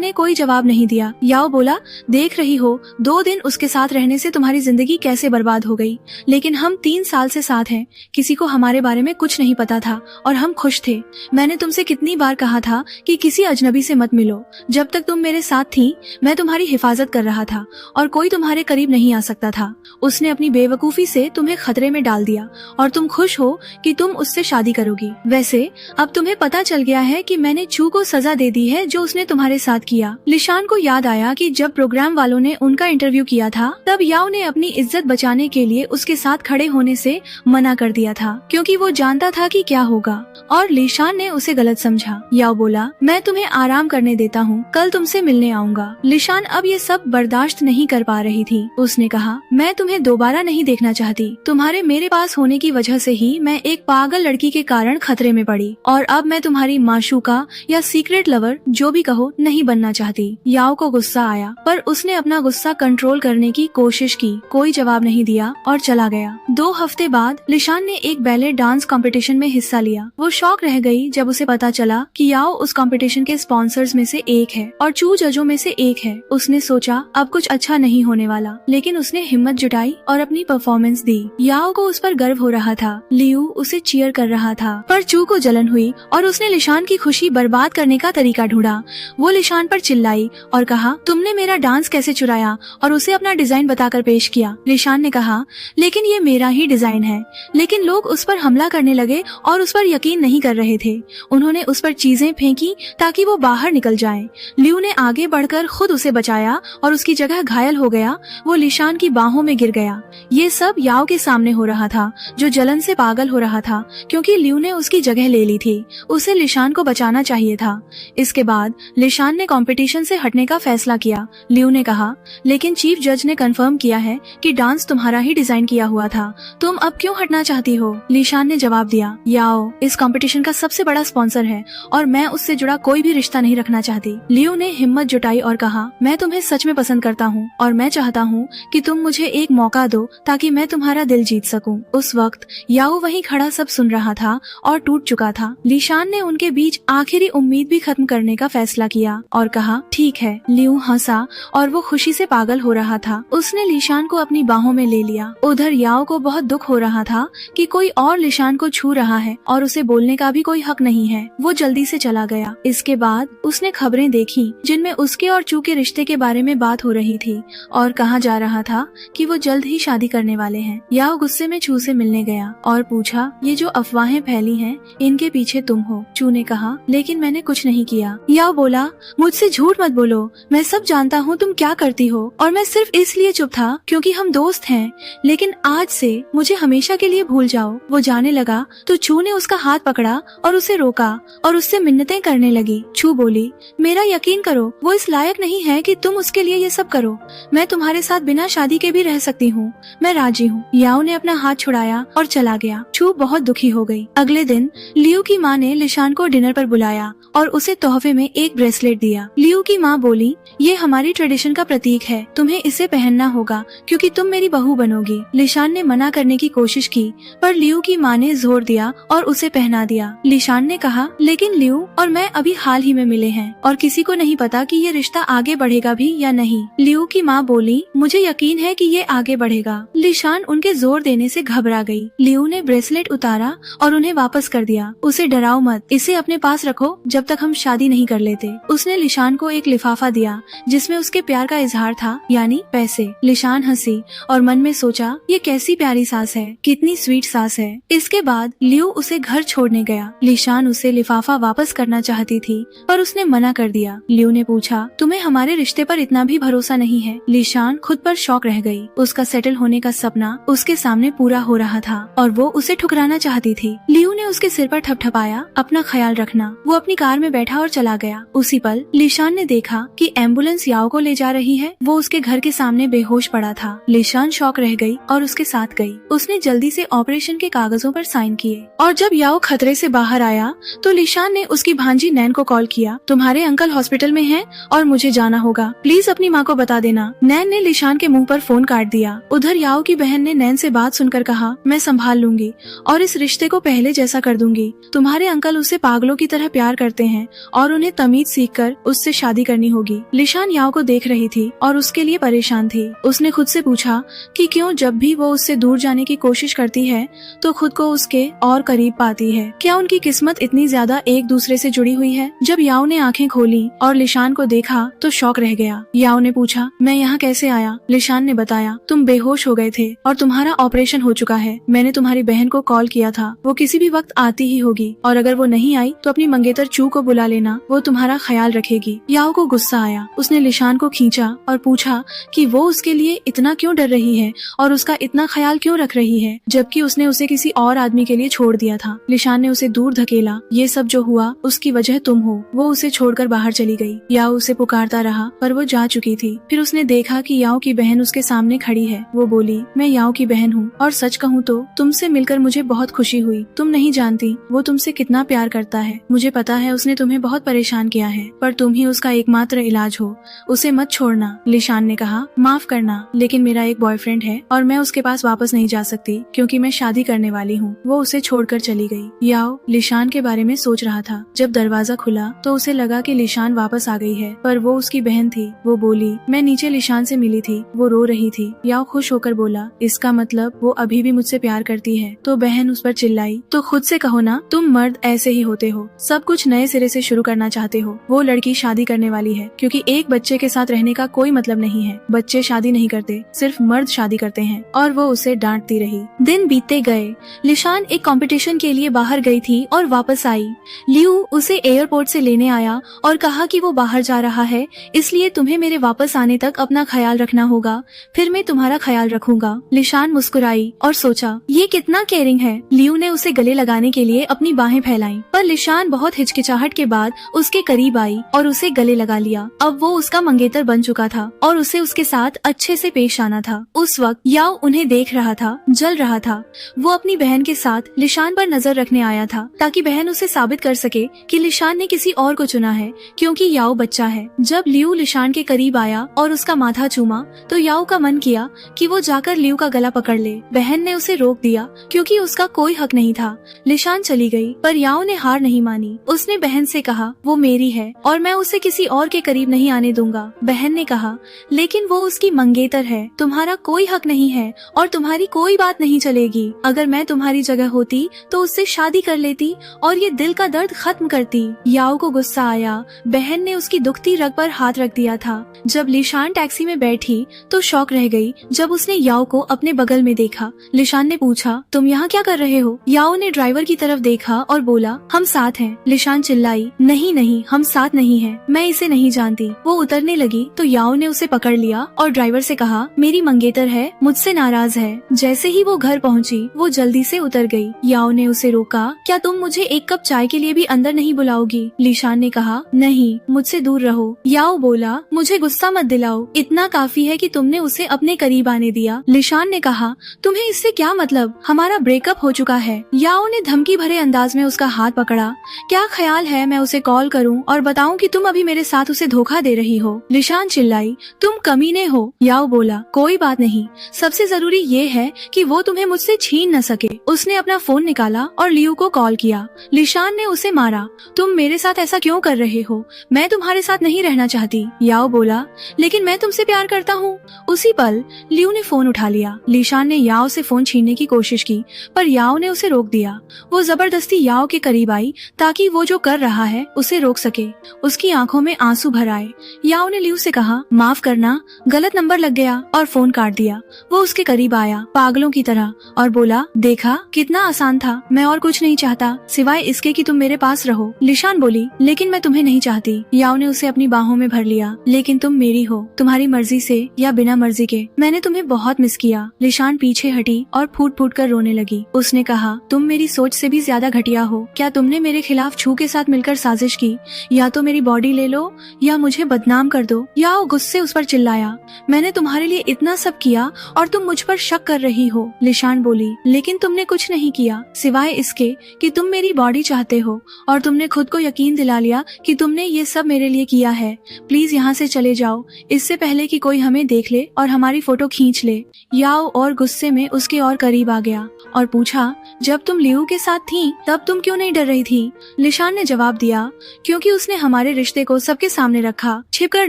Speaker 1: ने कोई जवाब नहीं दिया। याओ बोला, देख रही हो 2 दिन उसके साथ रहने से तुम्हारी जिंदगी कैसे बर्बाद हो गई, लेकिन हम 3 साल से साथ हैं। किसी को हमारे बारे में कुछ नहीं पता था और हम खुश थे। मैंने तुमसे कितनी बार कहा था कि किसी अजनबी से मत मिलो। जब तक तुम मेरे साथ थी मैं तुम्हारी हिफाजत कर रहा था और कोई तुम्हारे करीब नहीं आ सकता था। उसने अपनी बेवकूफी से तुम्हें खतरे में डाल दिया और तुम खुश हो कि तुम उससे शादी करोगी। वैसे अब तुम्हें पता चल गया है कि मैंने चू को सजा दे दी है जो उसने तुम्हारे साथ किया। लिशान को याद आया कि जब प्रोग्राम वालों ने उनका इंटरव्यू किया था तब याओ ने अपनी इज्जत बचाने के लिए उसके साथ खड़े होने से मना कर दिया था क्योंकि वो जानता था कि क्या होगा, और लिशान ने उसे गलत समझा। याओ बोला, मैं तुम्हें आराम करने देता हूँ, कल तुमसे मिलने आऊंगा। लिशान अब ये सब बर्दाश्त नहीं कर पा रही थी। उसने कहा, मैं तुम्हें दोबारा नहीं देखना चाहती। तुम्हारे मेरे पास होने की वजह से ही मैं एक पागल लड़की के कारण खतरे में पड़ी और अब मैं तुम्हारी माशूका या सीक्रेट लवर जो भी कहो नहीं बनना चाहती। याओ को गुस्सा आया पर उसने अपना गुस्सा कंट्रोल करने की कोशिश की। कोई जवाब नहीं दिया और चला गया। 2 हफ्ते बाद लिशान ने एक बैले डांस कंपटीशन में हिस्सा लिया। वो शॉक रह गई जब उसे पता चला कि याओ उस कंपटीशन के स्पॉन्सर्स में से एक है और चू जजों में से एक है। उसने सोचा अब कुछ अच्छा नहीं होने वाला, लेकिन उसने हिम्मत जुटाई और अपनी परफॉर्मेंस दी। याओ को उस पर गर्व हो रहा था। लियू उसे चीयर कर रहा था पर चू को जलन हुई और उसने लिशान की खुशी बर्बाद करने का तरीका ढूंढा। वो लिशान पर चिल्लाई और कहा, तुमने मेरा डांस कैसे चुराया, और उसे अपना डिजाइन बताकर पेश किया। लिशान ने कहा, लेकिन ये मेरा ही डिजाइन है। लेकिन लोग उस पर हमला करने लगे और उस पर यकीन नहीं कर रहे थे। उन्होंने उस पर चीजें फेंकी ताकि वो बाहर निकल जाए। लियू ने आगे बढ़कर खुद उसे बचाया और उसकी जगह घायल हो गया। वो लिशान की बाहों में गिर गया। ये सब याओ के सामने हो रहा था जो जलन से पागल हो रहा था क्योंकि लियू ने उसकी जगह ले ली थी। उसे लिशान को बचाना चाहिए था। इसके बाद लिशान ने कंपटीशन से हटने का फैसला किया। लियू ने कहा, लेकिन चीफ जज ने कंफर्म किया है कि डांस तुम्हारा ही डिजाइन किया हुआ था। तुम अब क्यों हटना चाहती हो? लिशान ने जवाब दिया, याओ इस कंपटीशन का सबसे बड़ा स्पॉन्सर है और मैं उससे जुड़ा कोई भी रिश्ता नहीं रखना चाहती। लियू ने हिम्मत जुटाई और कहा, मैं तुम्हें सच में पसंद करता हूँ और मैं चाहता हूँ कि तुम मुझे एक मौका दो ताकि मैं तुम्हारा दिल जीत सकूं। उस वक्त याओ वहीं खड़ा सब सुन रहा था और टूट चुका था। लिशान ने उनके बीच आखिरी उम्मीद भी खत्म करने का फैसला किया और कहा, ठीक है। लियू हंसा और वो खुशी से पागल हो रहा था। उसने लिशान को अपनी बाहों में ले लिया। उधर याओ को बहुत दुख हो रहा था कि कोई और लिशान को छू रहा है और उसे बोलने का भी कोई हक नहीं है। वो जल्दी से चला गया। इसके बाद उसने खबरें देखी जिनमें उसके और चू के रिश्ते के बारे में बात हो रही थी और कहा जा रहा था कि वो जल्द ही शादी करने वाले हैं। याओ गुस्से में चू से मिलने गया और पूछा, ये जो अफवाहें फैली हैं इनके पीछे तुम हो? चू ने कहा, लेकिन मैंने कुछ नहीं किया। याओ बोला, मुझसे झूठ मत बोलो, मैं सब जानता हूँ तुम क्या करती हो और मैं सिर्फ इसलिए चुप था क्योंकि हम दोस्त हैं, लेकिन आज से मुझे हमेशा के लिए भूल जाओ। वो जाने लगा तो चू ने उसका हाथ पकड़ा और उसे रोका और उससे मिन्नतें करने लगी। चू बोली, मेरा यकीन करो, वो इस लायक नहीं है कि तुम उसके लिए ये सब करो। मैं तुम्हारे साथ बिना शादी के भी रह सकती हूँ, मैं राजी हूँ। याओ ने अपना हाथ छुड़ाया और चला गया। चू बहुत दुखी हो गई। अगले दिन लियू की माँ ने लिशान को डिनर पर बुलाया और उसे तोहफे में एक ब्रेसलेट दिया। लियू की माँ बोली, ये हमारी ट्रेडिशन का प्रतीक है, तुम्हें इसे पहनना होगा। होगा क्योंकि तुम मेरी बहू बनोगी। लिशान ने मना करने की कोशिश की पर लियू की माँ ने जोर दिया और उसे पहना दिया। लिशान ने कहा, लेकिन लियू और मैं अभी हाल ही में मिले हैं और किसी को नहीं पता कि ये रिश्ता आगे बढ़ेगा भी या नहीं। लियू की माँ बोली, मुझे यकीन है कि ये आगे बढ़ेगा। लिशान उनके जोर देने से घबरा गई। लियू ने ब्रेसलेट उतारा और उन्हें वापस कर दिया। उसे डराओ मत, इसे अपने पास रखो जब तक हम शादी नहीं कर लेते। उसने लिशान को एक लिफाफा दिया जिसमें उसके प्यार का इजहार था, यानी पैसे। लिशान हंसी और मन में सोचा, ये कैसी प्यारी सास है, कितनी स्वीट सास है। इसके बाद लियू उसे घर छोड़ने गया। लिशान उसे लिफाफा वापस करना चाहती थी पर उसने मना कर दिया। लियू ने पूछा, तुम्हें हमारे रिश्ते पर इतना भी भरोसा नहीं है? लिशान खुद पर शॉक रह गई। उसका सेटल होने का सपना उसके सामने पूरा हो रहा था और वो उसे ठुकराना चाहती थी। लियू ने उसके सिर पर थपथपाया, अपना ख्याल रखना। वो अपनी कार में बैठा और चला गया। उसी पल लिशान ने देखा कि एम्बुलेंस याओ को ले जा रही है। वो उसके घर के सामने बेहोश पड़ा था। लिशान शॉक रह गई और उसके साथ गई। उसने जल्दी से ऑपरेशन के कागजों पर साइन किए और जब याओ खतरे से बाहर आया तो लिशान ने उसकी भांजी नैन को कॉल किया, तुम्हारे अंकल हॉस्पिटल में हैं और मुझे जाना होगा, प्लीज अपनी माँ को बता देना। नैन ने लिशान के मुंह पर फोन काट दिया। उधर याओ की बहन ने नैन से बात सुनकर कहा, मैं संभाल लूंगी और इस रिश्ते को पहले जैसा कर दूंगी। तुम्हारे अंकल उससे पागलों की तरह प्यार करते हैं और उन्हें तमीज सीखकर उससे शादी करनी होगी। लिशान याओ को देख रही थी और उसके लिए परेशान थी। उसने खुद से पूछा कि क्यों जब भी वो उससे दूर जाने की कोशिश करती है तो खुद को उसके और करीब पाती है। क्या उनकी किस्मत इतनी ज्यादा एक दूसरे से जुड़ी हुई है? जब याओ ने आंखें खोली और लिशान को देखा तो शॉक रह गया। याओ ने पूछा, मैं यहाँ कैसे आया? लिशान ने बताया, तुम बेहोश हो गए थे और तुम्हारा ऑपरेशन हो चुका है। मैंने तुम्हारी बहन को कॉल किया था, वो किसी भी वक्त आती ही होगी और अगर वो नहीं आई तो अपनी मंगेतर चू को बुला लेना, वो तुम्हारा ख्याल रखेगी। याओ को गुस्सा आया। उसने लिशान को खींचा और पूछा कि वो उसके लिए इतना क्यों डर रही है और उसका इतना ख्याल क्यों रख रही है जबकि उसने उसे किसी और आदमी के लिए छोड़ दिया था। लिशान ने उसे दूर धकेला, ये सब जो हुआ उसकी वजह तुम हो। वो उसे छोड़कर बाहर चली गई। याओ उसे पुकारता रहा पर वो जा चुकी थी। फिर उसने देखा कि याओ की बहन उसके सामने खड़ी है। वो बोली, मैं याओ की बहन हूँ और सच कहूँ तो तुमसे मिलकर मुझे बहुत खुशी हुई। तुम नहीं जानती वो तुमसे कितना प्यार करता है। मुझे पता है उसने तुम्हें बहुत परेशान किया है पर तुम ही उसका एकमात्र इलाज हो। उसे मत छोड़ना। लिशान ने कहा, माफ करना लेकिन मेरा एक बॉयफ्रेंड है और मैं उसके पास वापस नहीं जा सकती क्योंकि मैं शादी करने वाली हूँ। वो उसे छोड़कर चली गई। याओ लिशान के बारे में सोच रहा था। जब दरवाजा खुला तो उसे लगा कि लिशान वापस आ गई है पर वो उसकी बहन थी। वो बोली, मैं नीचे लिशान से मिली थी, वो रो रही थी। याओ खुश होकर बोला, इसका मतलब वो अभी भी मुझसे प्यार करती है। तो बहन उस पर चिल्लाई, तो खुद से कहो ना, तुम मर्द ऐसे ही होते हो, सब कुछ नए सिरे से शुरू करना चाहते हो। वो लड़की शादी करने वाली है क्योंकि एक बच्चे के साथ रहने का कोई मतलब नहीं है। बच्चे शादी नहीं करते, सिर्फ मर्द शादी करते हैं। और वो उसे डांटती रही। दिन बीतते गए। लिशान एक कंपटीशन के लिए बाहर गई थी और वापस आई। लियू उसे एयरपोर्ट से लेने आया और कहा कि वो बाहर जा रहा है, इसलिए तुम्हें मेरे वापस आने तक अपना ख्याल रखना होगा, फिर मैं तुम्हारा ख्याल रखूंगा। लिशान मुस्कुराई और सोचा, ये कितना केयरिंग है। लियू ने उसे गले लगाने के लिए अपनी बाहें फैलाई पर लिशान बहुत हिचकिचाहट के बाद उसके करीब आई और उसे गले लगा लिया। अब वो उसका मंगेतर बन चुका था और उसे उसके साथ अच्छे से पेश आना था। उस वक्त याओ उन्हें देख रहा था, जल रहा था। वो अपनी बहन के साथ लिशान पर नजर रखने आया था ताकि बहन उसे साबित कर सके कि लिशान ने किसी और को चुना है क्योंकि याओ बच्चा है। जब लियू लिशान के करीब आया और उसका माथा चूमा तो याओ का मन किया कि वो जाकर लियू का गला पकड़ ले। बहन ने उसे रोक दिया क्योंकि उसका कोई हक नहीं था। लिशान चली गई पर याओ ने हार नहीं मानी। उसने बहन से कहा, वो मेरी है और मैं उसे किसी और के करीब नहीं आने दूंगा। बहन ने कहा, लेकिन वो उसकी मंगेतर है, तुम्हारा कोई हक नहीं है और तुम्हारी कोई बात नहीं चलेगी। अगर मैं तुम्हारी जगह होती तो उससे शादी कर लेती और ये दिल का दर्द खत्म करती। याओ को गुस्सा आया। बहन ने उसकी दुखती रग पर हाथ रख दिया था। जब लिशान टैक्सी में बैठी तो शॉक रह गई जब उसने याओ को अपने बगल में देखा। लिशान ने पूछा, तुम यहाँ क्या कर रहे हो? याओ ने ड्राइवर की तरफ देखा और बोला, हम साथ हैं। लिशान चिल्लाई, नहीं नहीं, हम साथ नहीं हैं, मैं इसे नहीं जानती। वो उतरने लगी तो याओ ने उसे पकड़ लिया और ड्राइवर से कहा, मेरी मंगेतर है, मुझसे नाराज है। जैसे ही वो घर पहुंची वो जल्दी से उतर गई। याओ ने उसे रोका, क्या तुम मुझे एक कप चाय के लिए भी अंदर नहीं बुलाओगी? लिशान ने कहा, नहीं, मुझसे दूर रहो। याओ बोला, मुझे गुस्सा मत दिलाओ, इतना काफी है कि तुमने उसे अपने करीब आने दिया। लिशान ने कहा, तुम्हें इससे क्या मतलब, हमारा ब्रेकअप हो चुका है। याओ ने धमकी भरे अंदाज में उसका हाथ पकड़ा, क्या ख्याल है मैं उसे कॉल करूं और बताऊं कि तुम अभी मेरे साथ उसे धोखा दे रही हो? लिशान चिल्लाई, तुम कमीने हो। याओ बोला, कोई बात नहीं, सबसे जरूरी ये है कि वो तुम्हें मुझसे छीन न सके। उसने अपना फोन निकाला और लियू को कॉल किया। लिशान ने उसे मारा। तुम मेरे साथ ऐसा क्यों कर रहे हो? मैं तुम्हारे साथ नहीं रहना चाहती। याओ बोला, लेकिन मैं तुमसे प्यार करता हूँ। उसी पल लियू ने फोन उठा लिया। लिशान ने याओ से फोन छीनने की कोशिश की, पर याओ ने उसे रोक दिया। वो जबरदस्ती याओ के करीब आई ताकि वो जो कर रहा है उसे रोक सके। उसकी आंखों में आंसू भर आए। याओ ने लियू से कहा, माफ करना, गलत नंबर लग गया, और फोन काट दिया। वो उसके करीब आया पागलों की तरह और बोला, देखा कितना आसान था, मैं और कुछ नहीं चाहता सिवाय इसके कि तुम मेरे पास रहो। लिशान बोली, लेकिन मैं तुम्हें नहीं चाहती। याओ ने उसे अपनी बाहों में भर लिया। लेकिन तुम मेरी हो, तुम्हारी मर्जी से या बिना मर्जी के। मैंने तुम्हें बहुत मिस किया। लिशान पीछे हटी और फूट फूट कर रोने लगी। उसने कहा, तुम मेरी सोच से भी ज्यादा घटिया हो। क्या तुमने मेरे खिलाफ छू के साथ मिलकर साजिश की? या तो मेरी बॉडी ले लो या मुझे बदनाम कर दो। याओ गुस्से उस पर चिल्लाया, मैंने तुम्हारे लिए इतना सब किया और तुम मुझ पर शक कर रही हो। लिशान बोली, लेकिन तुमने कुछ नहीं किया सिवाय इसके कि तुम मेरी बॉडी चाहते हो, और तुमने खुद को यकीन दिला लिया कि तुमने ये सब मेरे लिए किया है। प्लीज यहाँ से चले जाओ, इससे पहले कि कोई हमें देख ले और हमारी फोटो खींच ले। याओ और गुस्से में उसके और करीब आ गया और पूछा, जब तुम लियू के साथ थी तब तुम क्यों नहीं डर रही थी? लिशान ने जवाब दिया, क्योंकि उसने हमारे रिश्ते को सबके सामने रखा, छिपकर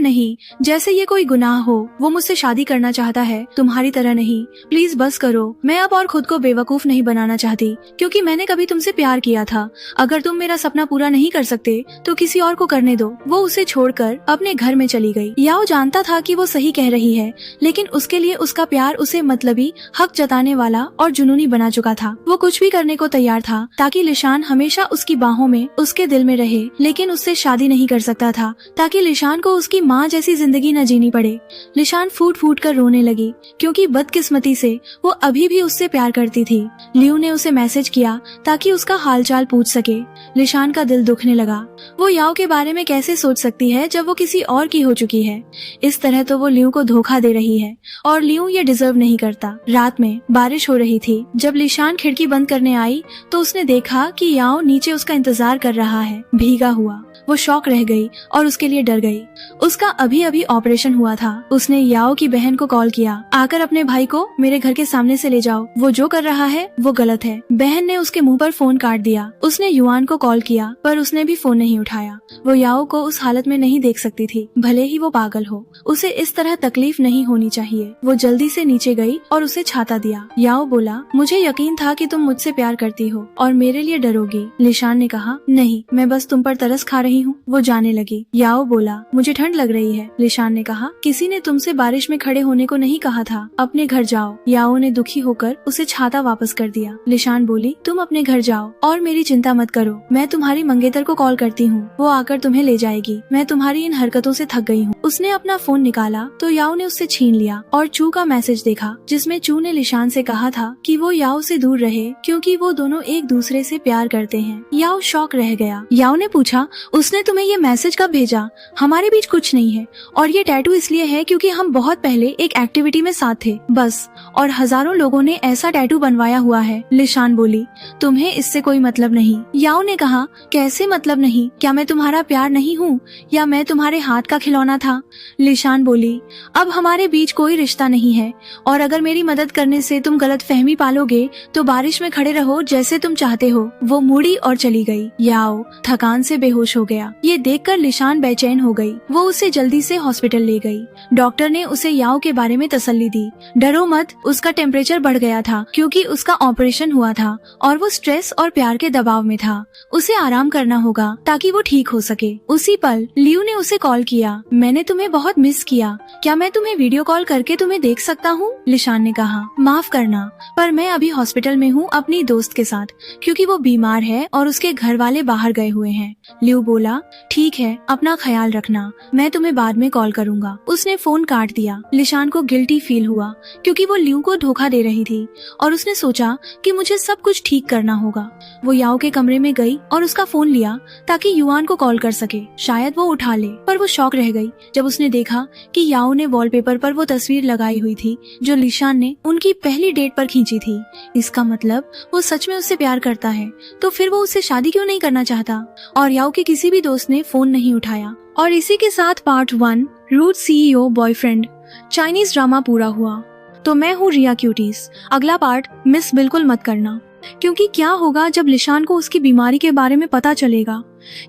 Speaker 1: नहीं, जैसे ये कोई गुनाह हो। वो मुझसे शादी करना चाहता है, तुम्हारी तरह नहीं। प्लीज बस करो, मैं अब और खुद को बेवकूफ नहीं बनाना चाहती, क्योंकि मैंने कभी तुमसे प्यार किया था। अगर तुम मेरा सपना पूरा नहीं कर सकते तो किसी और को करने दो। वो उसे छोड़कर अपने घर में चली गई। याओ जानता था कि वो सही कह रही है, लेकिन उसके लिए उसका प्यार उसे मतलबी, हक जताने वाला और जुनूनी बना चुका था। वो कुछ भी करने को तैयार था ताकि लिशान हमेशा उसकी बाहों में, उसके दिल में रहे, लेकिन उससे शादी नहीं कर सकता था ताकि लिशान को उसकी माँ जैसी जिंदगी न जीनी पड़े। लिशान फूट फूट कर रोने लगी, क्योंकि बदकिस्मती से वो अभी भी उससे प्यार करती थी। लियू ने उसे मैसेज किया ताकि उसका हालचाल पूछ सके। लिशान का दिल दुखने लगा। वो याओ के बारे में कैसे सोच सकती है जब वो किसी और की हो चुकी है? इस तरह तो वो लियू को धोखा दे रही है, और लियू ये डिजर्व नहीं करता। रात में बारिश हो रही थी। जब लिशान खिड़की बंद करने आई तो उसने देखा कि याओ नीचे उसका इंतजार कर रहा है, भीगा हुआ। वो शॉक रह गई और उसके लिए डर गई। उसका अभी अभी ऑपरेशन हुआ था। उसने याओ की बहन को कॉल किया, आकर अपने भाई को मेरे घर के सामने से ले जाओ, वो जो कर रहा है वो गलत है। बहन ने उसके मुंह पर फोन काट दिया। उसने युआन को कॉल किया, पर उसने भी फोन नहीं उठाया। वो याओ को उस हालत में नहीं देख सकती थी, भले ही वो पागल हो। उसे इस तरह तकलीफ नहीं होनी चाहिए। वो जल्दी से नीचे गई और उसे छाता दिया। याओ बोला, मुझे यकीन था कि तुम मुझसे प्यार करती हो और मेरे लिए डरोगी। लिशान ने कहा, नहीं, मैं बस तुम पर तरस खा रही हूँ। वो जाने लगी। याओ बोला, मुझे ठंड लग रही है। लिशान ने कहा, किसी ने तुमसे बारिश में खड़े होने को नहीं कहा था, अपने घर जाओ। याओ ने दुखी होकर उसे छाता वापस कर दिया। लिशान बोली, तुम अपने घर जाओ और मेरी चिंता मत करो, मैं तुम्हारी मंगेतर को कॉल करती हूँ, वो आकर तुम्हें ले जाएगी। मैं तुम्हारी इन हरकतों से थक गई हूँ। उसने अपना फोन निकाला तो याओ ने उससे छीन लिया और चू का मैसेज देखा, जिसमें चू ने लिशान से कहा था कि वो याओ से दूर रहे, क्योंकि वो दोनों एक दूसरे से प्यार करते हैं। याओ शॉक रह गया। याओ ने पूछा, उसने तुम्हें ये मैसेज कब भेजा? हमारे बीच कुछ नहीं है, और ये टैटू इसलिए है क्योंकि हम बहुत पहले एक एक्टिविटी में साथ थे, बस। और हजारों लोगों ने ऐसा टैटू बनवाया हुआ है। लिशान बोली, तुम्हें इससे कोई मतलब नहीं। याओ ने कहा, कैसे मतलब नहीं? क्या मैं तुम्हारा प्यार नहीं हूँ, या मैं तुम्हारे हाथ का खिलौना था? लिशान बोली, अब हमारे बीच कोई रिश्ता नहीं है, और अगर मेरी मदद करने से तुम गलत फहमी पालोगे तो बारिश में खड़े रहो जैसे तुम चाहते हो। वो मुड़ी और चली गई। याओ थकान से बेहोश हो गया। ये देखकर लिशान बेचैन हो गई। वो उसे जल्दी से हॉस्पिटल ले गई। डॉक्टर ने उसे याओ के बारे में तसल्ली दी। डरो मत, उसका टेम्परेचर बढ़ गया था क्योंकि उसका ऑपरेशन हुआ था और वो स्ट्रेस और प्यार के दबाव में था। उसे आराम करना होगा ताकि वो ठीक हो सके। उसी पल लियू ने उसे कॉल किया। मैंने तुम्हें बहुत मिस किया, क्या मैं तुम्हें वीडियो कॉल करके तुम्हें देख सकता हूँ? लिशान ने कहा, माफ करना, पर मैं अभी हॉस्पिटल में हूँ अपनी दोस्त के साथ, क्योंकि वो बीमार है और उसके घर वाले बाहर गए हुए हैं। लियू बोला, ठीक है, अपना ख्याल रखना, मैं तुम्हें बाद में कॉल करूंगा। उसने फोन काट दिया। लिशान को गिल्टी फील हुआ क्योंकि वो लियू को धोखा दे रही थी, और उसने सोचा कि मुझे सब कुछ ठीक करना होगा। वो याओ के कमरे में गई और उसका फोन लिया ताकि युआन को कॉल कर सके, शायद वो उठा ले। पर वो शॉक रह गई जब उसने देखा कि याओ ने वॉलपेपर पर वो तस्वीर लगाई हुई थी जो लिशान ने उनकी पहली डेट पर खींची थी। इसका मतलब वो सच में उससे प्यार करता है, तो फिर वो उससे शादी क्यों नहीं करना चाहता? और याओ के किसी भी दोस्त ने फोन नहीं उठाया। और इसी के साथ पार्ट 1 रूट CEO बॉयफ्रेंड चाइनीज ड्रामा पूरा हुआ। तो मैं हूँ रिया क्यूटीज। अगला पार्ट मिस बिल्कुल मत करना, क्योंकि क्या होगा जब लिशान को उसकी बीमारी के बारे में पता चलेगा।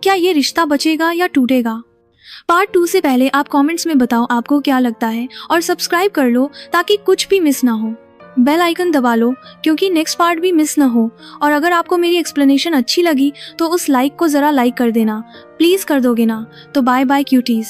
Speaker 1: क्या ये रिश्ता बचेगा या टूटेगा? पार्ट 2 से पहले आप कमेंट्स में बताओ आपको क्या लगता है, और सब्सक्राइब कर लो ताकि कुछ भी मिस ना हो। बेल आइकन दबा लो क्योंकि नेक्स्ट पार्ट भी मिस ना हो। और अगर आपको मेरी एक्सप्लेनेशन अच्छी लगी तो उस लाइक को जरा लाइक कर देना, प्लीज कर दोगे ना? तो बाय बाय क्यूटीज।